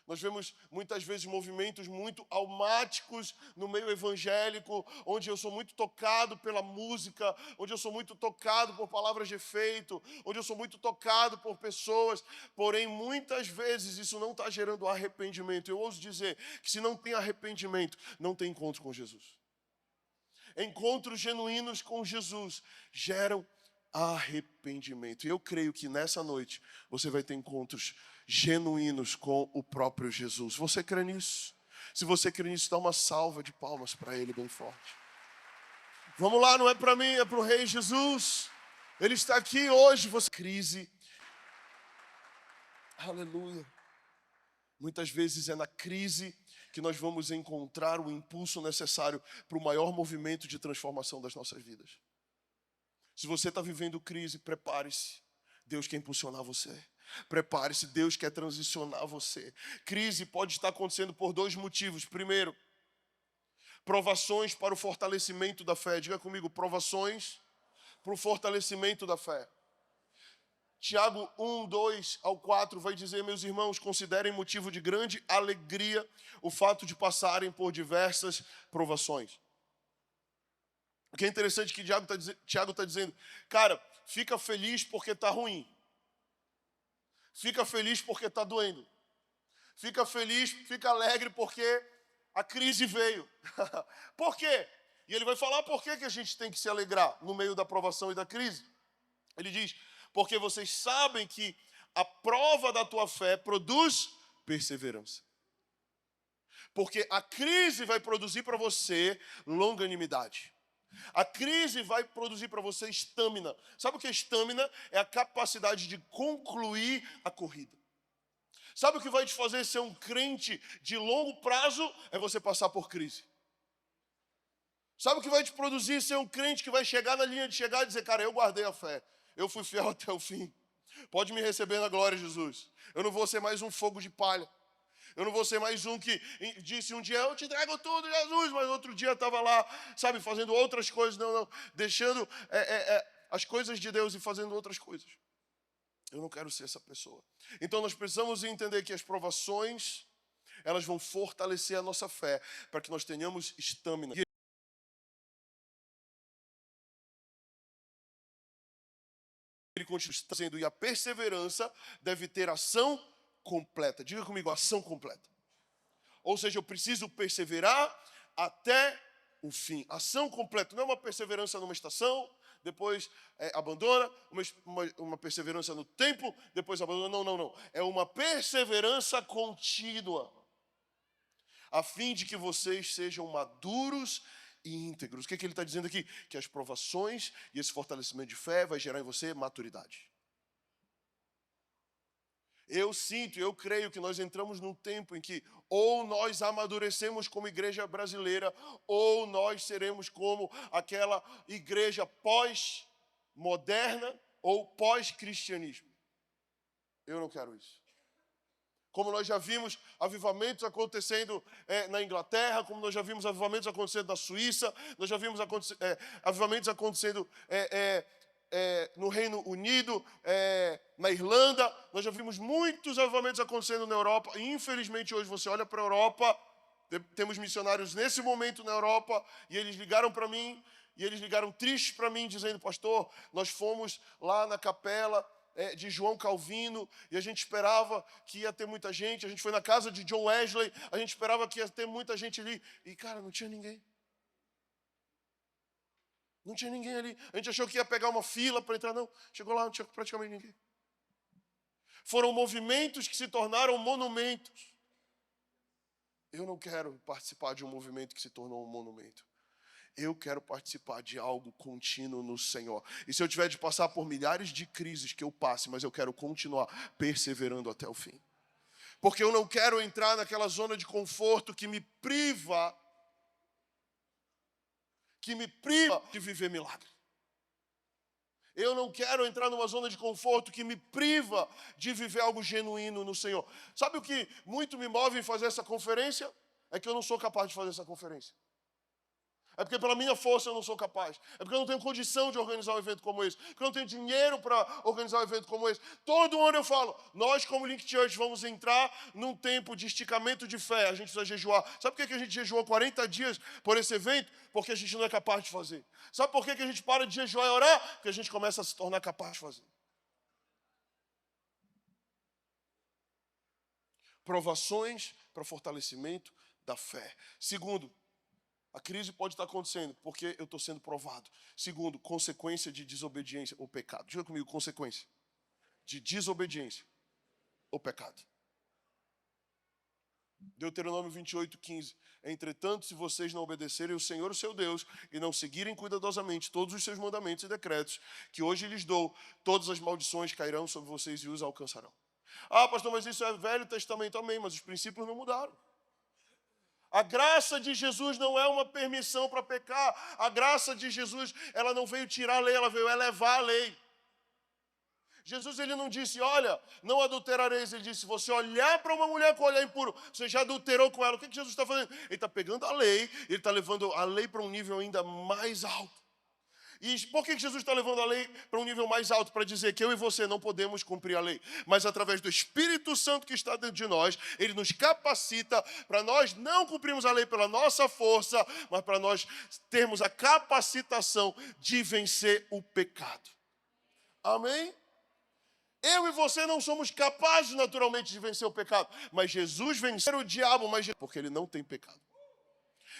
Nós vemos muitas vezes movimentos muito almáticos no meio evangélico, onde eu sou muito tocado pela música, onde eu sou muito tocado por palavras de efeito, onde eu sou muito tocado por pessoas, porém muitas vezes isso não está gerando arrependimento. Eu ouso dizer que se não tem arrependimento, não tem encontro com Jesus. Encontros genuínos com Jesus geram arrependimento. E eu creio que nessa noite você vai ter encontros genuínos com o próprio Jesus. Você crê nisso? Se você crê nisso, dá uma salva de palmas para Ele bem forte. Vamos lá, não é para mim, é para o Rei Jesus. Ele está aqui hoje. Você crise. Aleluia. Muitas vezes é na crise que nós vamos encontrar o impulso necessário para o maior movimento de transformação das nossas vidas. Se você está vivendo crise, prepare-se. Deus quer impulsionar você. Prepare-se, Deus quer transicionar você. Crise pode estar acontecendo por dois motivos. Primeiro, provações para o fortalecimento da fé. Diga comigo, provações para o fortalecimento da fé. Tiago 1, 2 ao 4 vai dizer, meus irmãos, considerem motivo de grande alegria o fato de passarem por diversas provações. O que é interessante que Tiago está dizendo, cara, fica feliz porque está ruim. Fica feliz porque está doendo. Fica feliz, fica alegre porque a crise veio. Por quê? E ele vai falar por que a gente tem que se alegrar no meio da provação e da crise. Ele diz, porque vocês sabem que a prova da tua fé produz perseverança. Porque a crise vai produzir para você longanimidade. A crise vai produzir para você estamina. Sabe o que é estamina? É a capacidade de concluir a corrida. Sabe o que vai te fazer ser um crente de longo prazo? É você passar por crise. Sabe o que vai te produzir ser um crente que vai chegar na linha de chegar e dizer, cara, eu guardei a fé. Eu fui fiel até o fim. Pode me receber na glória, Jesus. Eu não vou ser mais um fogo de palha. Eu não vou ser mais um que disse um dia, eu te entrego tudo, Jesus, mas outro dia estava lá, sabe, fazendo outras coisas, não, deixando as coisas de Deus e fazendo outras coisas. Eu não quero ser essa pessoa. Então nós precisamos entender que as provações, elas vão fortalecer a nossa fé, para que nós tenhamos estamina. Ele continua dizendo, e a perseverança deve ter ação completa. Diga comigo, ação completa. Ou seja, eu preciso perseverar até o fim. Ação completa. Não é uma perseverança numa estação, depois abandona, uma perseverança no tempo, depois abandona. Não. É uma perseverança contínua, a fim de que vocês sejam maduros e íntegros. O que ele está dizendo aqui? Que as provações e esse fortalecimento de fé vai gerar em você maturidade. Eu sinto, eu creio que nós entramos num tempo em que ou nós amadurecemos como igreja brasileira, ou nós seremos como aquela igreja pós-moderna ou pós-cristianismo. Eu não quero isso. Como nós já vimos avivamentos acontecendo na Inglaterra, como nós já vimos avivamentos acontecendo na Suíça, nós já vimos avivamentos acontecendo no Reino Unido, na Irlanda, nós já vimos muitos avivamentos acontecendo na Europa, e infelizmente hoje você olha para a Europa, temos missionários nesse momento na Europa, e eles ligaram para mim, e eles ligaram tristes para mim, dizendo, pastor, nós fomos lá na capela de João Calvino, e a gente esperava que ia ter muita gente, a gente foi na casa de John Wesley, a gente esperava que ia ter muita gente ali, e cara, não tinha ninguém. Não tinha ninguém ali. A gente achou que ia pegar uma fila para entrar, não. Chegou lá, não tinha praticamente ninguém. Foram movimentos que se tornaram monumentos. Eu não quero participar de um movimento que se tornou um monumento. Eu quero participar de algo contínuo no Senhor. E se eu tiver de passar por milhares de crises, que eu passe, mas eu quero continuar perseverando até o fim. Porque eu não quero entrar naquela zona de conforto que me priva que me priva de viver milagre. Eu não quero entrar numa zona de conforto que me priva de viver algo genuíno no Senhor. Sabe o que muito me move em fazer essa conferência? É que eu não sou capaz de fazer essa conferência. É porque pela minha força eu não sou capaz. É porque eu não tenho condição de organizar um evento como esse. Porque eu não tenho dinheiro para organizar um evento como esse. Todo ano eu falo, nós como Link Church vamos entrar num tempo de esticamento de fé. A gente precisa jejuar. Sabe por que a gente jejuou 40 dias por esse evento? Porque a gente não é capaz de fazer. Sabe por que a gente para de jejuar e orar? Porque a gente começa a se tornar capaz de fazer. Provações para fortalecimento da fé. Segundo, a crise pode estar acontecendo porque eu estou sendo provado. Segundo, consequência de desobediência ou pecado. Diga comigo, consequência de desobediência ou pecado. Deuteronômio 28:15. Entretanto, se vocês não obedecerem ao Senhor, o seu Deus, e não seguirem cuidadosamente todos os seus mandamentos e decretos, que hoje lhes dou, todas as maldições cairão sobre vocês e os alcançarão. Ah, pastor, mas isso é Velho Testamento, amém, mas os princípios não mudaram. A graça de Jesus não é uma permissão para pecar. A graça de Jesus, ela não veio tirar a lei, ela veio elevar a lei. Jesus, ele não disse, olha, não adulterareis. Ele disse, se você olhar para uma mulher com olhar impuro, você já adulterou com ela. O que Jesus está fazendo? Ele está pegando a lei, ele está levando a lei para um nível ainda mais alto. E por que Jesus está levando a lei para um nível mais alto? Para dizer que eu e você não podemos cumprir a lei. Mas através do Espírito Santo que está dentro de nós, ele nos capacita para nós não cumprirmos a lei pela nossa força, mas para nós termos a capacitação de vencer o pecado. Amém? Eu e você não somos capazes naturalmente de vencer o pecado. Mas Jesus venceu o diabo, porque ele não tem pecado.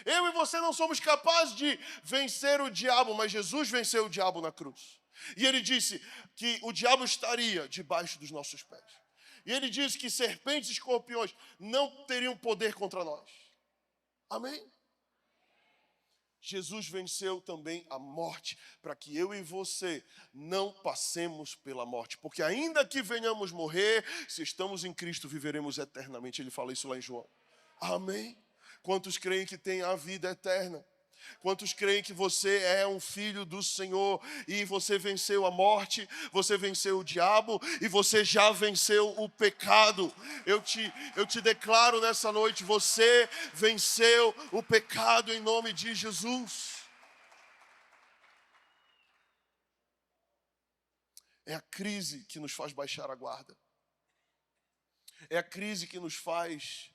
Eu e você não somos capazes de vencer o diabo, mas Jesus venceu o diabo na cruz. E ele disse que o diabo estaria debaixo dos nossos pés. E ele disse que serpentes e escorpiões não teriam poder contra nós. Amém? Jesus venceu também a morte, para que eu e você não passemos pela morte. Porque ainda que venhamos morrer, se estamos em Cristo, viveremos eternamente. Ele fala isso lá em João. Amém? Quantos creem que tem a vida eterna? Quantos creem que você é um filho do Senhor e você venceu a morte, você venceu o diabo e você já venceu o pecado? Eu te declaro nessa noite, você venceu o pecado em nome de Jesus. É a crise que nos faz baixar a guarda. É a crise que nos faz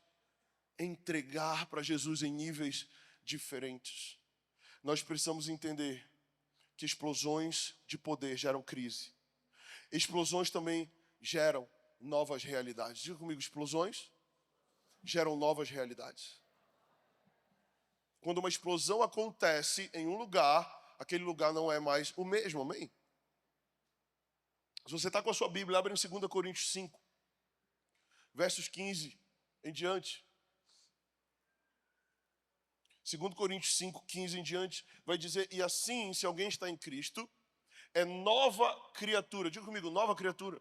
entregar para Jesus em níveis diferentes. Nós precisamos entender que explosões de poder geram crise. Explosões também geram novas realidades. Diga comigo, explosões geram novas realidades. Quando uma explosão acontece em um lugar, aquele lugar não é mais o mesmo, amém? Se você está com a sua Bíblia, abre em 2 Coríntios 5, versos 15 em diante. 2 Coríntios 5, 15 em diante, vai dizer, e assim, se alguém está em Cristo, é nova criatura. Diga comigo, nova criatura.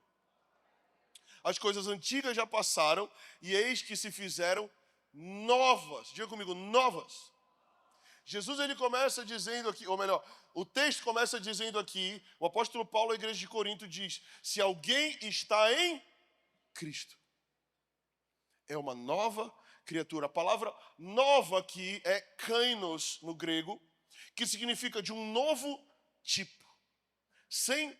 As coisas antigas já passaram, e eis que se fizeram novas. Diga comigo, novas. Jesus, ele começa dizendo aqui, ou melhor, o texto começa dizendo aqui, o apóstolo Paulo, à igreja de Corinto, diz, se alguém está em Cristo, é uma nova criatura. A palavra nova aqui é kainos no grego, que significa de um novo tipo, sem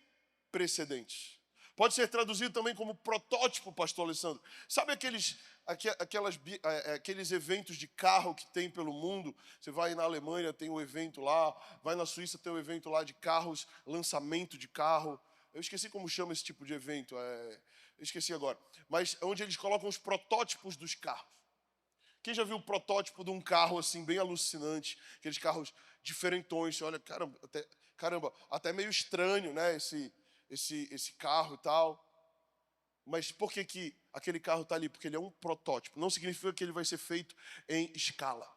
precedentes. Pode ser traduzido também como protótipo, pastor Alessandro. Sabe aqueles eventos de carro que tem pelo mundo? Você vai na Alemanha, tem um evento lá, vai na Suíça, tem um evento lá de carros, lançamento de carro. Eu esqueci como chama esse tipo de evento, eu esqueci agora. Mas onde eles colocam os protótipos dos carros. Quem já viu o protótipo de um carro assim, bem alucinante? Aqueles carros diferentões, você olha, caramba, até meio estranho, né, esse carro e tal. Mas por que aquele carro está ali? Porque ele é um protótipo. Não significa que ele vai ser feito em escala.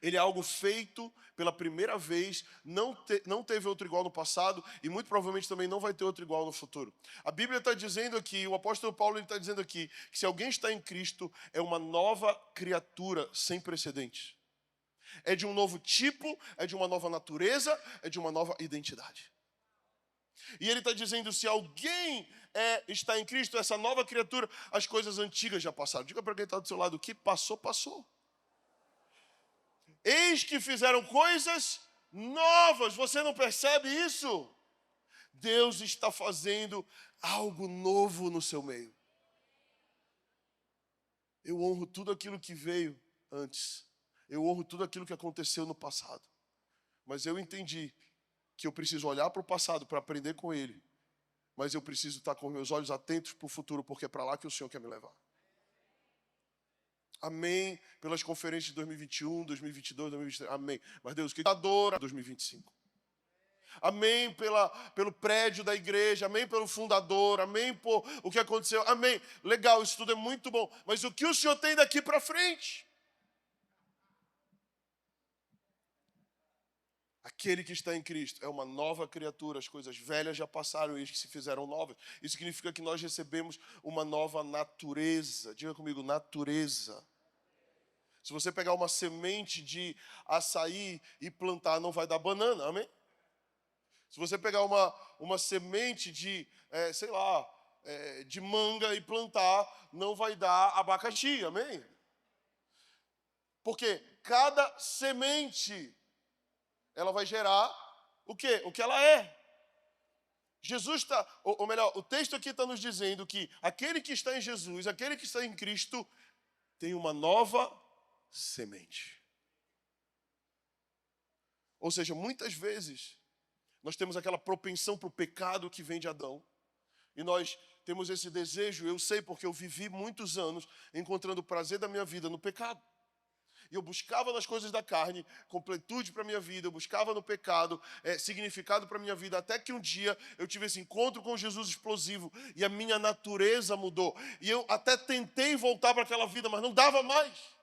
Ele é algo feito pela primeira vez, não teve outro igual no passado e muito provavelmente também não vai ter outro igual no futuro. A Bíblia está dizendo aqui, o apóstolo Paulo está dizendo aqui, que se alguém está em Cristo, é uma nova criatura sem precedentes. É de um novo tipo, é de uma nova natureza, é de uma nova identidade. E ele está dizendo, se alguém está em Cristo, essa nova criatura, as coisas antigas já passaram. Diga para quem está do seu lado, o que passou, passou. Eis que fizeram coisas novas. Você não percebe isso? Deus está fazendo algo novo no seu meio. Eu honro tudo aquilo que veio antes. Eu honro tudo aquilo que aconteceu no passado. Mas eu entendi que eu preciso olhar para o passado para aprender com ele. Mas eu preciso estar com meus olhos atentos para o futuro, porque é para lá que o Senhor quer me levar. Amém. Pelas conferências de 2021, 2022, 2023. Amém. Mas Deus, que adora 2025. Amém pelo prédio da igreja. Amém pelo fundador. Amém por o que aconteceu. Amém. Legal, isso tudo é muito bom. Mas o que o Senhor tem daqui para frente? Aquele que está em Cristo é uma nova criatura. As coisas velhas já passaram e que se fizeram novas. Isso significa que nós recebemos uma nova natureza. Diga comigo, natureza. Se você pegar uma semente de açaí e plantar, não vai dar banana, amém? Se você pegar uma semente de, de manga e plantar, não vai dar abacaxi, amém? Porque cada semente, ela vai gerar o quê? O que ela é. Jesus está, ou melhor, o texto aqui está nos dizendo que aquele que está em Jesus, aquele que está em Cristo, tem uma nova semente. Ou seja, muitas vezes, nós temos aquela propensão para o pecado que vem de Adão. E nós temos esse desejo, eu sei porque eu vivi muitos anos encontrando o prazer da minha vida no pecado. E eu buscava nas coisas da carne completude para a minha vida, eu buscava no pecado significado para a minha vida, até que um dia eu tive esse encontro com Jesus explosivo e a minha natureza mudou. E eu até tentei voltar para aquela vida, mas não dava mais.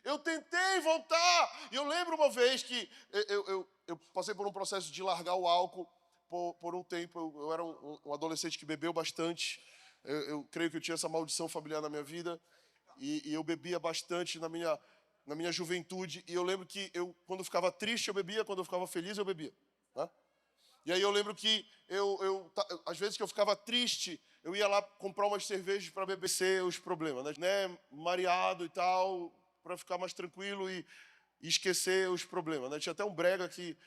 Eu tentei voltar. E eu lembro uma vez que eu passei por um processo de largar o álcool por um tempo. Eu era um adolescente que bebeu bastante. Eu creio que eu tinha essa maldição familiar na minha vida. E eu bebia bastante na minha juventude. E eu lembro que quando eu ficava triste, eu bebia. Quando eu ficava feliz, eu bebia. Né? E aí eu lembro que às vezes que eu ficava triste, eu ia lá comprar umas cervejas para beber os problemas, né? Mareado e tal, para ficar mais tranquilo e esquecer os problemas. Né? Tinha até um brega que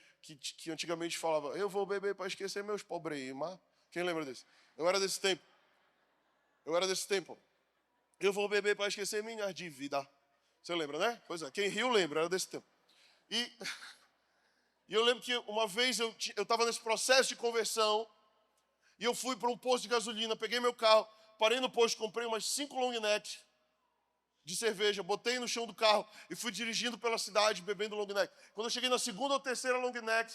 antigamente falava, eu vou beber para esquecer meus problemas. Quem lembra desse? Eu era desse tempo. Eu vou beber para esquecer minhas dívidas. Você lembra, né? Pois é, quem riu lembra, era desse tempo. E eu lembro que uma vez eu estava nesse processo de conversão e eu fui para um posto de gasolina, peguei meu carro, parei no posto, comprei umas 5 long neck de cerveja, botei no chão do carro e fui dirigindo pela cidade, bebendo long neck. Quando eu cheguei na segunda ou terceira long neck,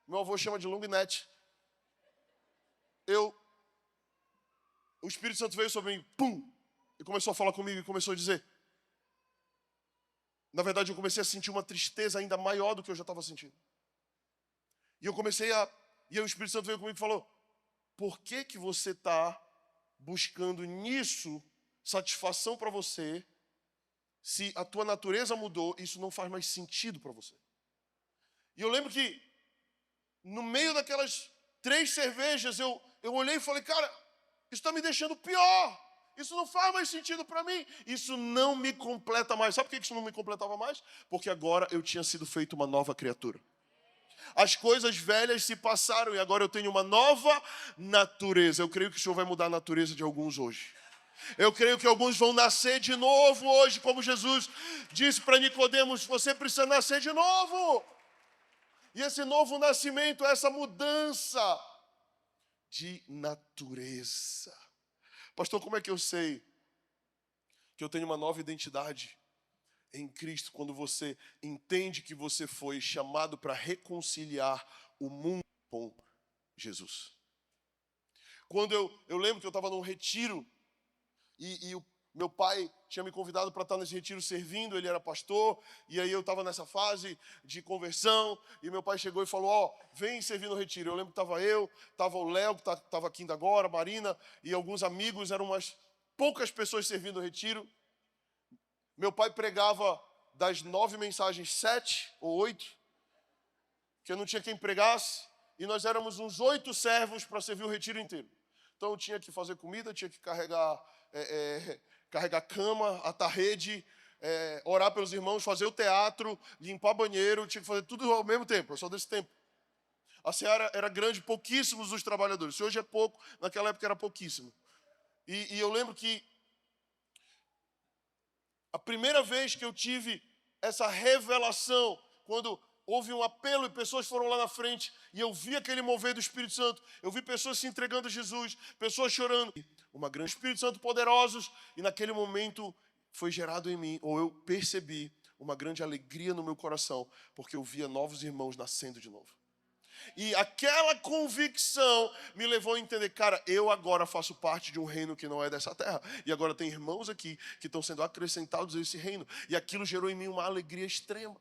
meu avô chama de long neck, o Espírito Santo veio sobre mim, pum, e começou a falar comigo e começou a dizer. Na verdade, eu comecei a sentir uma tristeza ainda maior do que eu já estava sentindo. E aí o Espírito Santo veio comigo e falou, por que você está buscando nisso satisfação para você, se a tua natureza mudou, isso não faz mais sentido para você? E eu lembro que, no meio daquelas 3 cervejas, eu olhei e falei, cara, isso está me deixando pior. Isso não faz mais sentido para mim. Isso não me completa mais. Sabe por que isso não me completava mais? Porque agora eu tinha sido feito uma nova criatura. As coisas velhas se passaram e agora eu tenho uma nova natureza. Eu creio que o Senhor vai mudar a natureza de alguns hoje. Eu creio que alguns vão nascer de novo hoje, como Jesus disse para Nicodemos, você precisa nascer de novo. E esse novo nascimento, essa mudança de natureza. Pastor, como é que eu sei que eu tenho uma nova identidade em Cristo? Quando você entende que você foi chamado para reconciliar o mundo com Jesus. Quando eu lembro que eu estava num retiro e o meu pai tinha me convidado para estar nesse retiro servindo, ele era pastor, e aí eu estava nessa fase de conversão, e meu pai chegou e falou, vem servir no retiro. Eu lembro que estava o Léo, que estava aqui ainda agora, a Marina, e alguns amigos, eram umas poucas pessoas servindo no retiro. Meu pai pregava das 9 mensagens, 7 ou 8, que eu não tinha quem pregasse, e nós éramos uns 8 servos para servir o retiro inteiro. Então eu tinha que fazer comida, tinha que carregar cama, atar rede, orar pelos irmãos, fazer o teatro, limpar banheiro, tinha que fazer tudo ao mesmo tempo, eu sou desse tempo. A seara era grande, pouquíssimos os trabalhadores. Se hoje é pouco, naquela época era pouquíssimo. E eu lembro que a primeira vez que eu tive essa revelação, quando houve um apelo e pessoas foram lá na frente, e eu vi aquele mover do Espírito Santo, eu vi pessoas se entregando a Jesus, pessoas chorando, uma grande Espírito Santo poderosos, e naquele momento foi gerado em mim, ou eu percebi uma grande alegria no meu coração, porque eu via novos irmãos nascendo de novo. E aquela convicção me levou a entender, cara, eu agora faço parte de um reino que não é dessa terra. E agora tem irmãos aqui que estão sendo acrescentados a esse reino. E aquilo gerou em mim uma alegria extrema.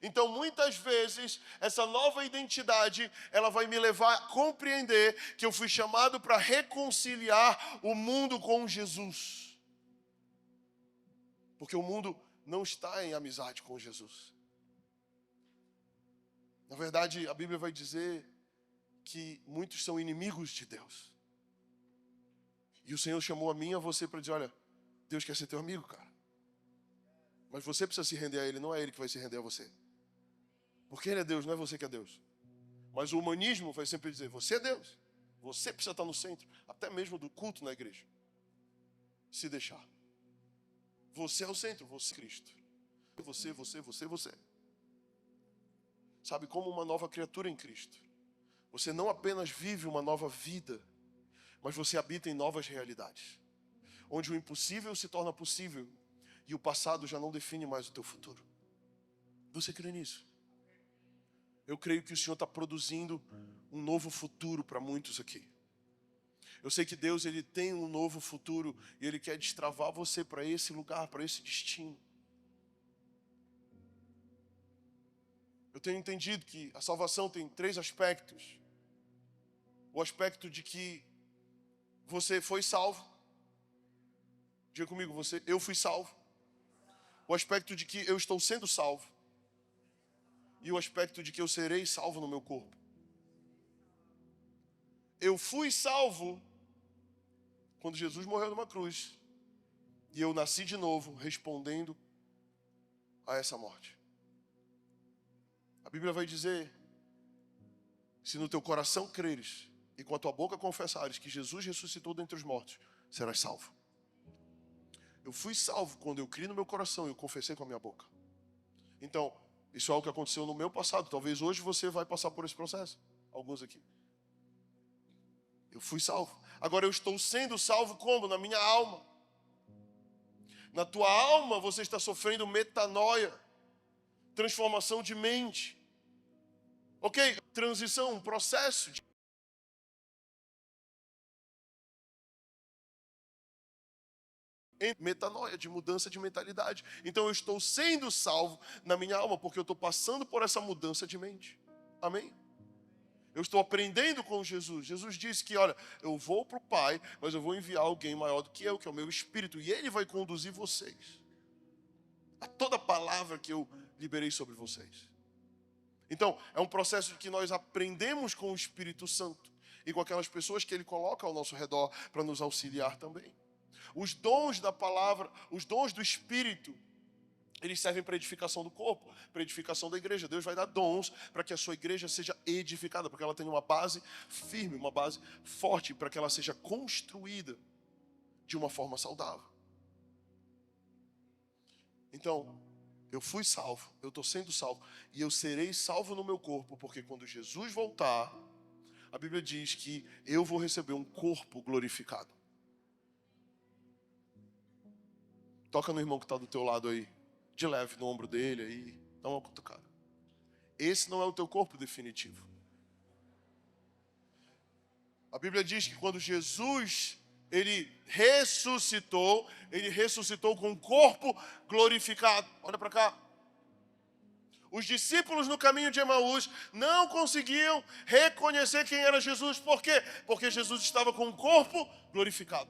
Então, muitas vezes, essa nova identidade, ela vai me levar a compreender que eu fui chamado para reconciliar o mundo com Jesus. Porque o mundo não está em amizade com Jesus. Na verdade, a Bíblia vai dizer que muitos são inimigos de Deus. E o Senhor chamou a mim e a você para dizer, olha, Deus quer ser teu amigo, cara. Mas você precisa se render a Ele, não é Ele que vai se render a você. Porque Ele é Deus, não é você que é Deus. Mas o humanismo vai sempre dizer, você é Deus. Você precisa estar no centro, até mesmo do culto na igreja. Se deixar. Você é o centro, você é Cristo. Você. Sabe, como uma nova criatura em Cristo. Você não apenas vive uma nova vida, mas você habita em novas realidades. Onde o impossível se torna possível e o passado já não define mais o teu futuro. Você crê nisso? Eu creio que o Senhor está produzindo um novo futuro para muitos aqui. Eu sei que Deus ele tem um novo futuro e Ele quer destravar você para esse lugar, para esse destino. Eu tenho entendido que a salvação tem 3 aspectos. O aspecto de que você foi salvo. Diga comigo, eu fui salvo. O aspecto de que eu estou sendo salvo. E o aspecto de que eu serei salvo no meu corpo. Eu fui salvo quando Jesus morreu numa cruz. E eu nasci de novo, respondendo a essa morte. A Bíblia vai dizer, se no teu coração creres e com a tua boca confessares que Jesus ressuscitou dentre os mortos, serás salvo. Eu fui salvo quando eu criei no meu coração e eu confessei com a minha boca. Então, isso é algo que aconteceu no meu passado. Talvez hoje você vai passar por esse processo. Alguns aqui. Eu fui salvo. Agora eu estou sendo salvo como? Na minha alma. Na tua alma você está sofrendo metanoia. Transformação de mente. Ok? Transição, um processo de metanoia, de mudança de mentalidade. Então eu estou sendo salvo na minha alma, porque eu estou passando por essa mudança de mente. Amém? Eu estou aprendendo com Jesus. Jesus disse que, olha, eu vou para o Pai, mas eu vou enviar alguém maior do que eu, que é o meu Espírito, e Ele vai conduzir vocês a toda palavra que eu liberei sobre vocês. Então, é um processo que nós aprendemos com o Espírito Santo e com aquelas pessoas que Ele coloca ao nosso redor para nos auxiliar também. Os dons da palavra, os dons do Espírito, eles servem para edificação do corpo, para edificação da igreja. Deus vai dar dons para que a sua igreja seja edificada, para que ela tenha uma base firme, uma base forte, para que ela seja construída de uma forma saudável. Então, eu fui salvo, eu estou sendo salvo, e eu serei salvo no meu corpo, porque quando Jesus voltar, a Bíblia diz que eu vou receber um corpo glorificado. Toca no irmão que está do teu lado aí, de leve no ombro dele aí, dá uma cutucada. Esse não é o teu corpo definitivo. A Bíblia diz que quando Jesus, ele ressuscitou com um corpo glorificado. Olha para cá. Os discípulos no caminho de Emaús não conseguiam reconhecer quem era Jesus. Por quê? Porque Jesus estava com um corpo glorificado.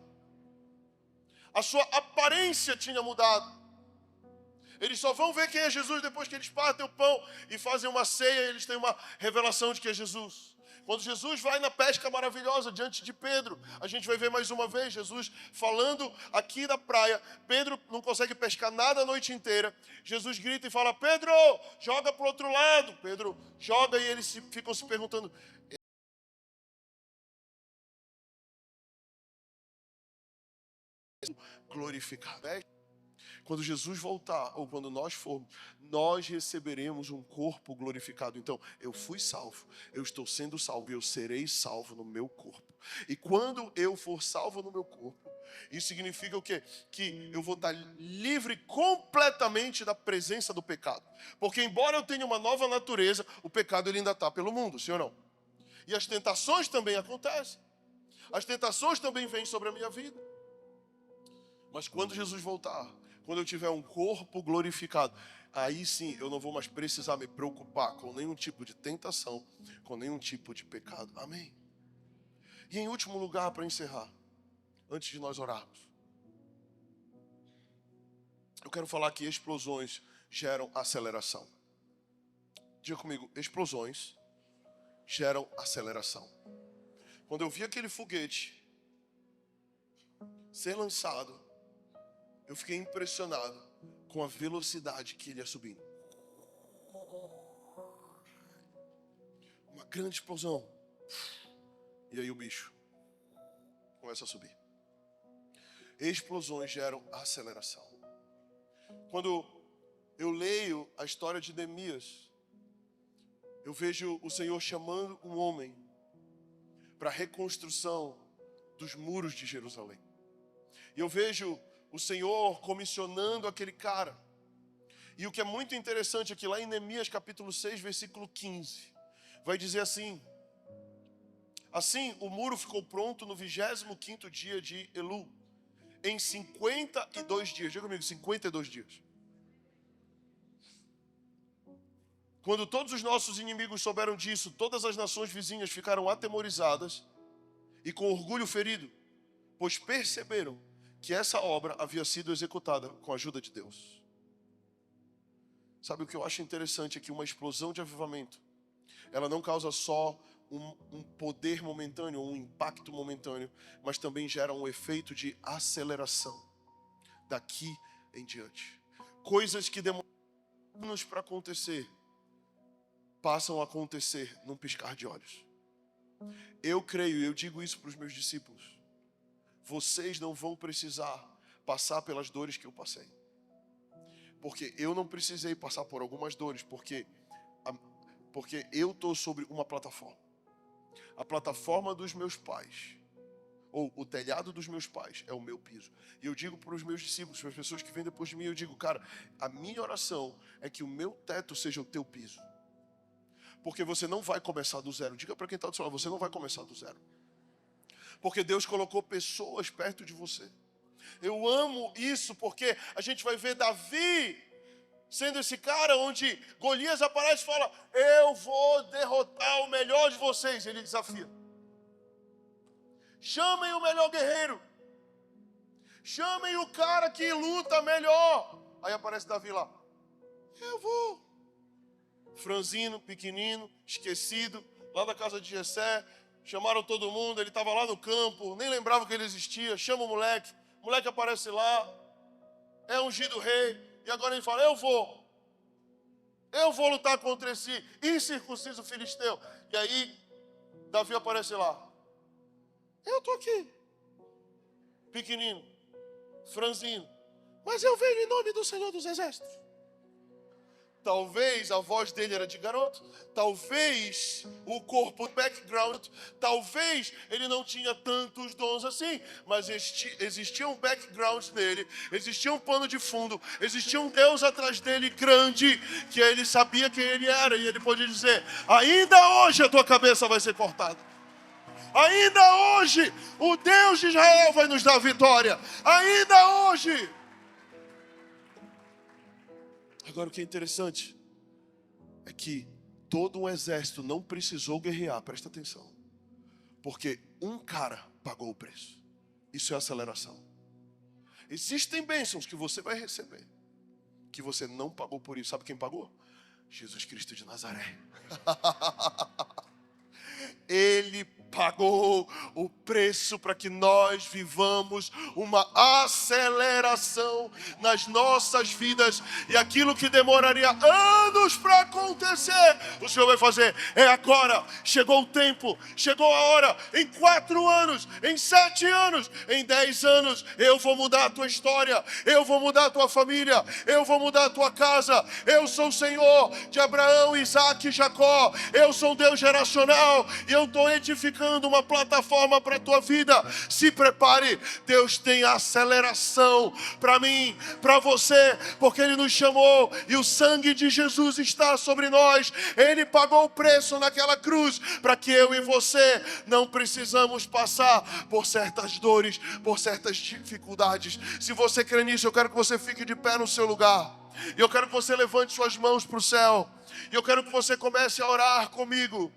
A sua aparência tinha mudado. Eles só vão ver quem é Jesus depois que eles partem o pão e fazem uma ceia e eles têm uma revelação de que é Jesus. Quando Jesus vai na pesca maravilhosa diante de Pedro, a gente vai ver mais uma vez Jesus falando aqui na praia. Pedro não consegue pescar nada a noite inteira. Jesus grita e fala: Pedro, joga para o outro lado. Pedro joga e eles ficam se perguntando: glorificar. Quando Jesus voltar, ou quando nós formos, nós receberemos um corpo glorificado. Então, eu fui salvo, eu estou sendo salvo e eu serei salvo no meu corpo. E quando eu for salvo no meu corpo, isso significa o quê? Que eu vou estar livre completamente da presença do pecado. Porque embora eu tenha uma nova natureza, o pecado ele ainda está pelo mundo, sim ou não? E as tentações também acontecem. As tentações também vêm sobre a minha vida. Mas quando Jesus voltar, quando eu tiver um corpo glorificado, aí sim eu não vou mais precisar me preocupar com nenhum tipo de tentação, com nenhum tipo de pecado. Amém? E em último lugar, para encerrar, antes de nós orarmos, eu quero falar que explosões geram aceleração. Diga comigo, explosões geram aceleração. Quando eu vi aquele foguete ser lançado, eu fiquei impressionado com a velocidade que ele ia subindo. Uma grande explosão. E aí o bicho começa a subir. Explosões geram aceleração. Quando eu leio a história de Neemias, eu vejo o Senhor chamando um homem para a reconstrução dos muros de Jerusalém. E eu vejo o Senhor comissionando aquele cara. E o que é muito interessante é que lá em Neemias capítulo 6, versículo 15, vai dizer assim: assim o muro ficou pronto no 25º dia de Elu, em 52 dias. Diga comigo, 52 dias. Quando todos os nossos inimigos souberam disso, todas as nações vizinhas ficaram atemorizadas e com orgulho ferido, pois perceberam que essa obra havia sido executada com a ajuda de Deus. Sabe o que eu acho interessante é que uma explosão de avivamento, ela não causa só um poder momentâneo, um impacto momentâneo, mas também gera um efeito de aceleração daqui em diante. Coisas que demoram anos para acontecer, passam a acontecer num piscar de olhos. Eu creio, e eu digo isso para os meus discípulos, vocês não vão precisar passar pelas dores que eu passei. Porque eu não precisei passar por algumas dores, porque eu estou sobre uma plataforma. A plataforma dos meus pais, ou o telhado dos meus pais, é o meu piso. E eu digo para os meus discípulos, para as pessoas que vêm depois de mim, eu digo, cara, a minha oração é que o meu teto seja o teu piso. Porque você não vai começar do zero. Diga para quem está do seu lado, você não vai começar do zero. Porque Deus colocou pessoas perto de você. Eu amo isso porque a gente vai ver Davi sendo esse cara onde Golias aparece e fala: eu vou derrotar o melhor de vocês. Ele desafia. Chamem o melhor guerreiro. Chamem o cara que luta melhor. Aí aparece Davi lá. Eu vou. Franzino, pequenino, esquecido, lá da casa de Jessé. Chamaram todo mundo, ele estava lá no campo, nem lembrava que ele existia. Chama o moleque aparece lá, é ungido rei, e agora ele fala: eu vou lutar contra esse incircunciso filisteu. E aí, Davi aparece lá: eu estou aqui, pequenino, franzino, mas eu venho em nome do Senhor dos Exércitos. Talvez a voz dele era de garoto, talvez o corpo, o background, talvez ele não tinha tantos dons assim, mas existia um background nele, existia um pano de fundo, existia um Deus atrás dele grande, que ele sabia quem ele era, e ele podia dizer: ainda hoje a tua cabeça vai ser cortada. Ainda hoje o Deus de Israel vai nos dar vitória. Ainda hoje. Agora o que é interessante é que todo um exército não precisou guerrear, presta atenção, porque um cara pagou o preço. Isso é aceleração. Existem bênçãos que você vai receber, que você não pagou por isso. Sabe quem pagou? Jesus Cristo de Nazaré. Ele pagou o preço para que nós vivamos uma aceleração nas nossas vidas, e aquilo que demoraria anos para acontecer, o Senhor vai fazer. É agora, chegou o tempo, chegou a hora. Em 4 anos, em 7 anos, em 10 anos, eu vou mudar a tua história, eu vou mudar a tua família, eu vou mudar a tua casa. Eu sou o Senhor de Abraão, Isaac e Jacó. Eu sou um Deus geracional, e eu estou edificando uma plataforma para a tua vida. Se prepare, Deus tem aceleração para mim, para você, porque Ele nos chamou e o sangue de Jesus está sobre nós. Ele pagou o preço naquela cruz para que eu e você não precisamos passar por certas dores, por certas dificuldades. Se você crê nisso, eu quero que você fique de pé no seu lugar. E eu quero que você levante suas mãos para o céu. E eu quero que você comece a orar comigo.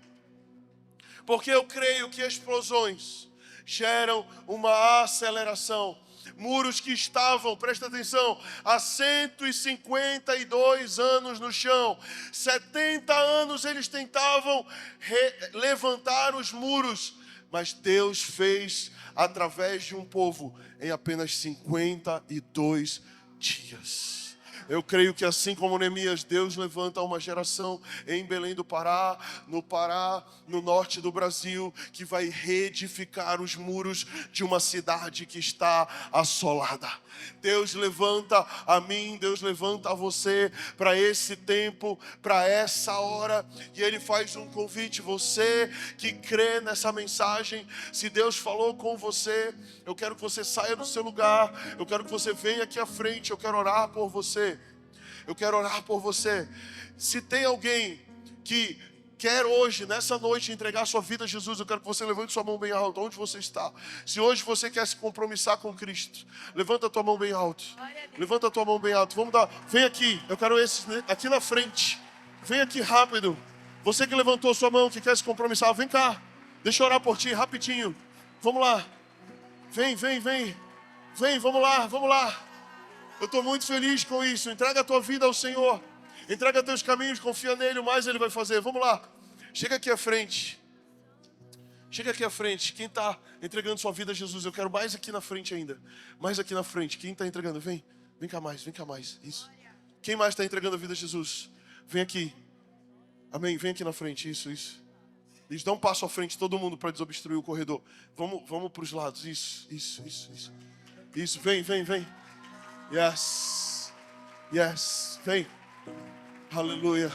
Porque eu creio que explosões geram uma aceleração. Muros que estavam, presta atenção, há 152 anos no chão. 70 anos eles tentavam levantar os muros. Mas Deus fez através de um povo em apenas 52 dias. Eu creio que assim como Neemias, Deus levanta uma geração em Belém do Pará, no norte do Brasil, que vai reedificar os muros de uma cidade que está assolada. Deus levanta a mim, Deus levanta a você para esse tempo, para essa hora, e Ele faz um convite. Você que crê nessa mensagem, se Deus falou com você, eu quero que você saia do seu lugar, eu quero que você venha aqui à frente, eu quero orar por você. Eu quero orar por você. Se tem alguém que quer hoje, nessa noite, entregar sua vida a Jesus, eu quero que você levante sua mão bem alto, onde você está. Se hoje você quer se compromissar com Cristo, levanta a tua mão bem alto. Levanta a tua mão bem alto. Vamos dar. Vem aqui, eu quero esses aqui na frente. Vem aqui rápido. Você que levantou sua mão, que quer se compromissar, vem cá. Deixa eu orar por ti, rapidinho. Vamos lá. Vem, vamos lá. Eu estou muito feliz com isso. Entrega a tua vida ao Senhor. Entrega teus caminhos, confia nele, o mais Ele vai fazer. Vamos lá. Chega aqui à frente. Quem está entregando sua vida a Jesus, eu quero mais aqui na frente ainda. Mais aqui na frente. Quem está entregando? Vem cá mais. Isso. Quem mais está entregando a vida a Jesus? Vem aqui. Amém. Vem aqui na frente. Isso. Eles dão um passo à frente, todo mundo, para desobstruir o corredor. Vamos para os lados. Isso. Vem. Yes. Vem. Aleluia.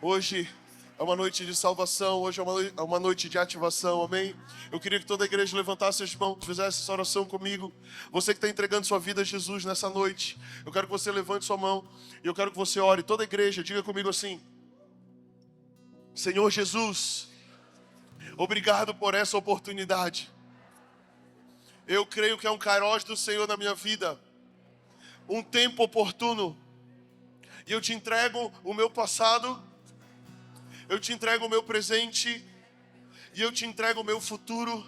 Hoje é uma noite de salvação. Hoje é uma noite de ativação. Amém? Eu queria que toda a igreja levantasse as mãos, fizesse essa oração comigo. Você que está entregando sua vida a Jesus nessa noite, eu quero que você levante sua mão e eu quero que você ore. Toda a igreja, diga comigo assim: Senhor Jesus, obrigado por essa oportunidade. Eu creio que é um kairos do Senhor na minha vida, um tempo oportuno. E eu te entrego o meu passado, eu te entrego o meu presente, e eu te entrego o meu futuro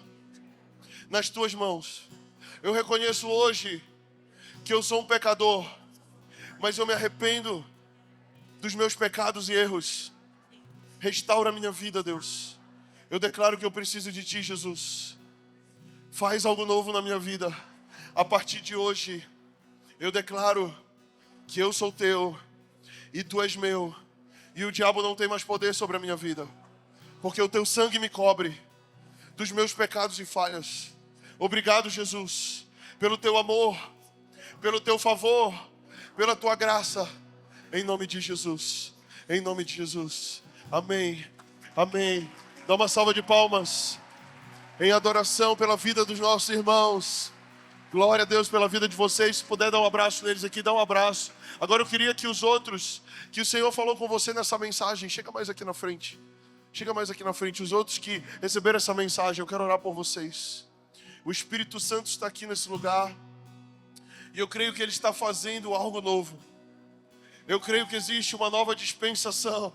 nas tuas mãos. Eu reconheço hoje que eu sou um pecador, mas eu me arrependo dos meus pecados e erros. Restaura a minha vida, Deus. Eu declaro que eu preciso de Ti, Jesus. Faz algo novo na minha vida. A partir de hoje, eu declaro que eu sou Teu e Tu és meu. E o diabo não tem mais poder sobre a minha vida, porque o Teu sangue me cobre dos meus pecados e falhas. Obrigado, Jesus, pelo Teu amor, pelo Teu favor, pela Tua graça. Em nome de Jesus. Amém. Dá uma salva de palmas em adoração pela vida dos nossos irmãos. Glória a Deus pela vida de vocês. Se puder dar um abraço neles aqui, dá um abraço. Agora eu queria que os outros, que o Senhor falou com você nessa mensagem, chega mais aqui na frente. Os outros que receberam essa mensagem, eu quero orar por vocês. O Espírito Santo está aqui nesse lugar, e eu creio que Ele está fazendo algo novo. Eu creio que existe uma nova dispensação.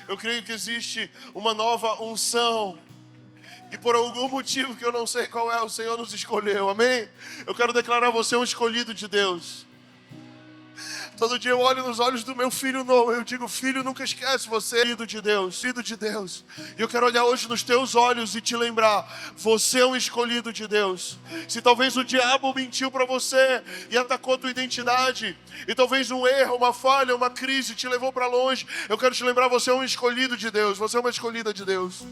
Eu creio que existe uma nova unção. E por algum motivo que eu não sei qual é, o Senhor nos escolheu, amém? Eu quero declarar você um escolhido de Deus. Todo dia eu olho nos olhos do meu filho novo, eu digo, filho, nunca esquece, você é filho de Deus, filho de Deus. E eu quero olhar hoje nos teus olhos e te lembrar, você é um escolhido de Deus. Se talvez o diabo mentiu para você e atacou a tua identidade, e talvez um erro, uma falha, uma crise te levou para longe, eu quero te lembrar, você é um escolhido de Deus, você é uma escolhida de Deus.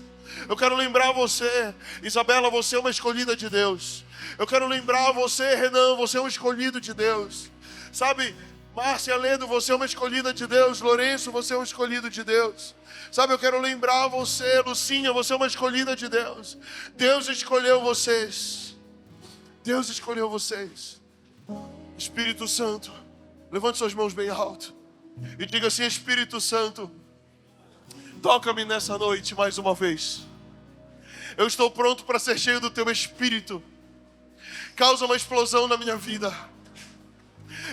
Eu quero lembrar você, Isabela, você é uma escolhida de Deus. Eu quero lembrar você, Renan, você é um escolhido de Deus. Sabe, Márcia Ledo, você é uma escolhida de Deus. Lourenço, você é um escolhido de Deus. Sabe, eu quero lembrar você, Lucinha, você é uma escolhida de Deus. Deus escolheu vocês. Deus escolheu vocês. Espírito Santo, levante suas mãos bem alto e diga assim, Espírito Santo, toca-me nessa noite mais uma vez. Eu estou pronto para ser cheio do teu Espírito. Causa uma explosão na minha vida.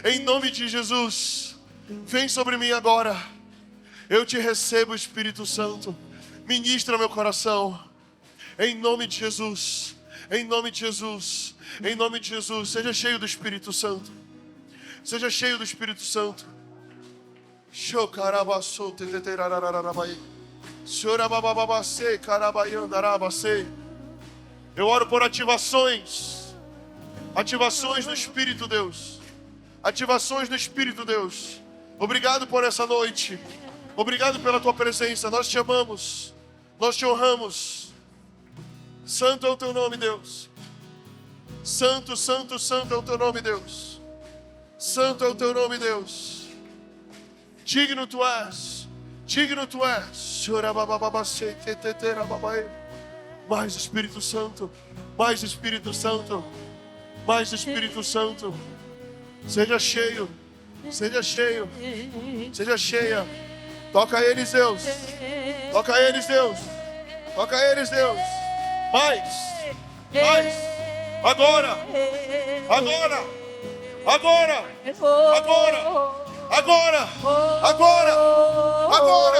Em nome de Jesus, vem sobre mim agora. Eu te recebo, Espírito Santo. Ministra meu coração. Em nome de Jesus. Em nome de Jesus. Em nome de Jesus. Seja cheio do Espírito Santo. Seja cheio do Espírito Santo. Eu oro por ativações. Ativações no Espírito, Deus. Ativações no Espírito, Deus. Obrigado por essa noite. Obrigado pela tua presença. Nós te amamos. Nós te honramos. Santo é o teu nome, Deus. Santo, santo, santo é o teu nome, Deus. Santo é o teu nome, Deus. Digno tu és. Digno tu és. Mais Espírito Santo. Mais Espírito Santo. Mais Espírito Santo. Seja cheio. Seja cheio. Seja cheia. Toca eles, Deus. Toca eles, Deus. Toca eles, Deus. Mais. Mais. Agora. Agora. Agora. Agora. Agora. Agora. Agora.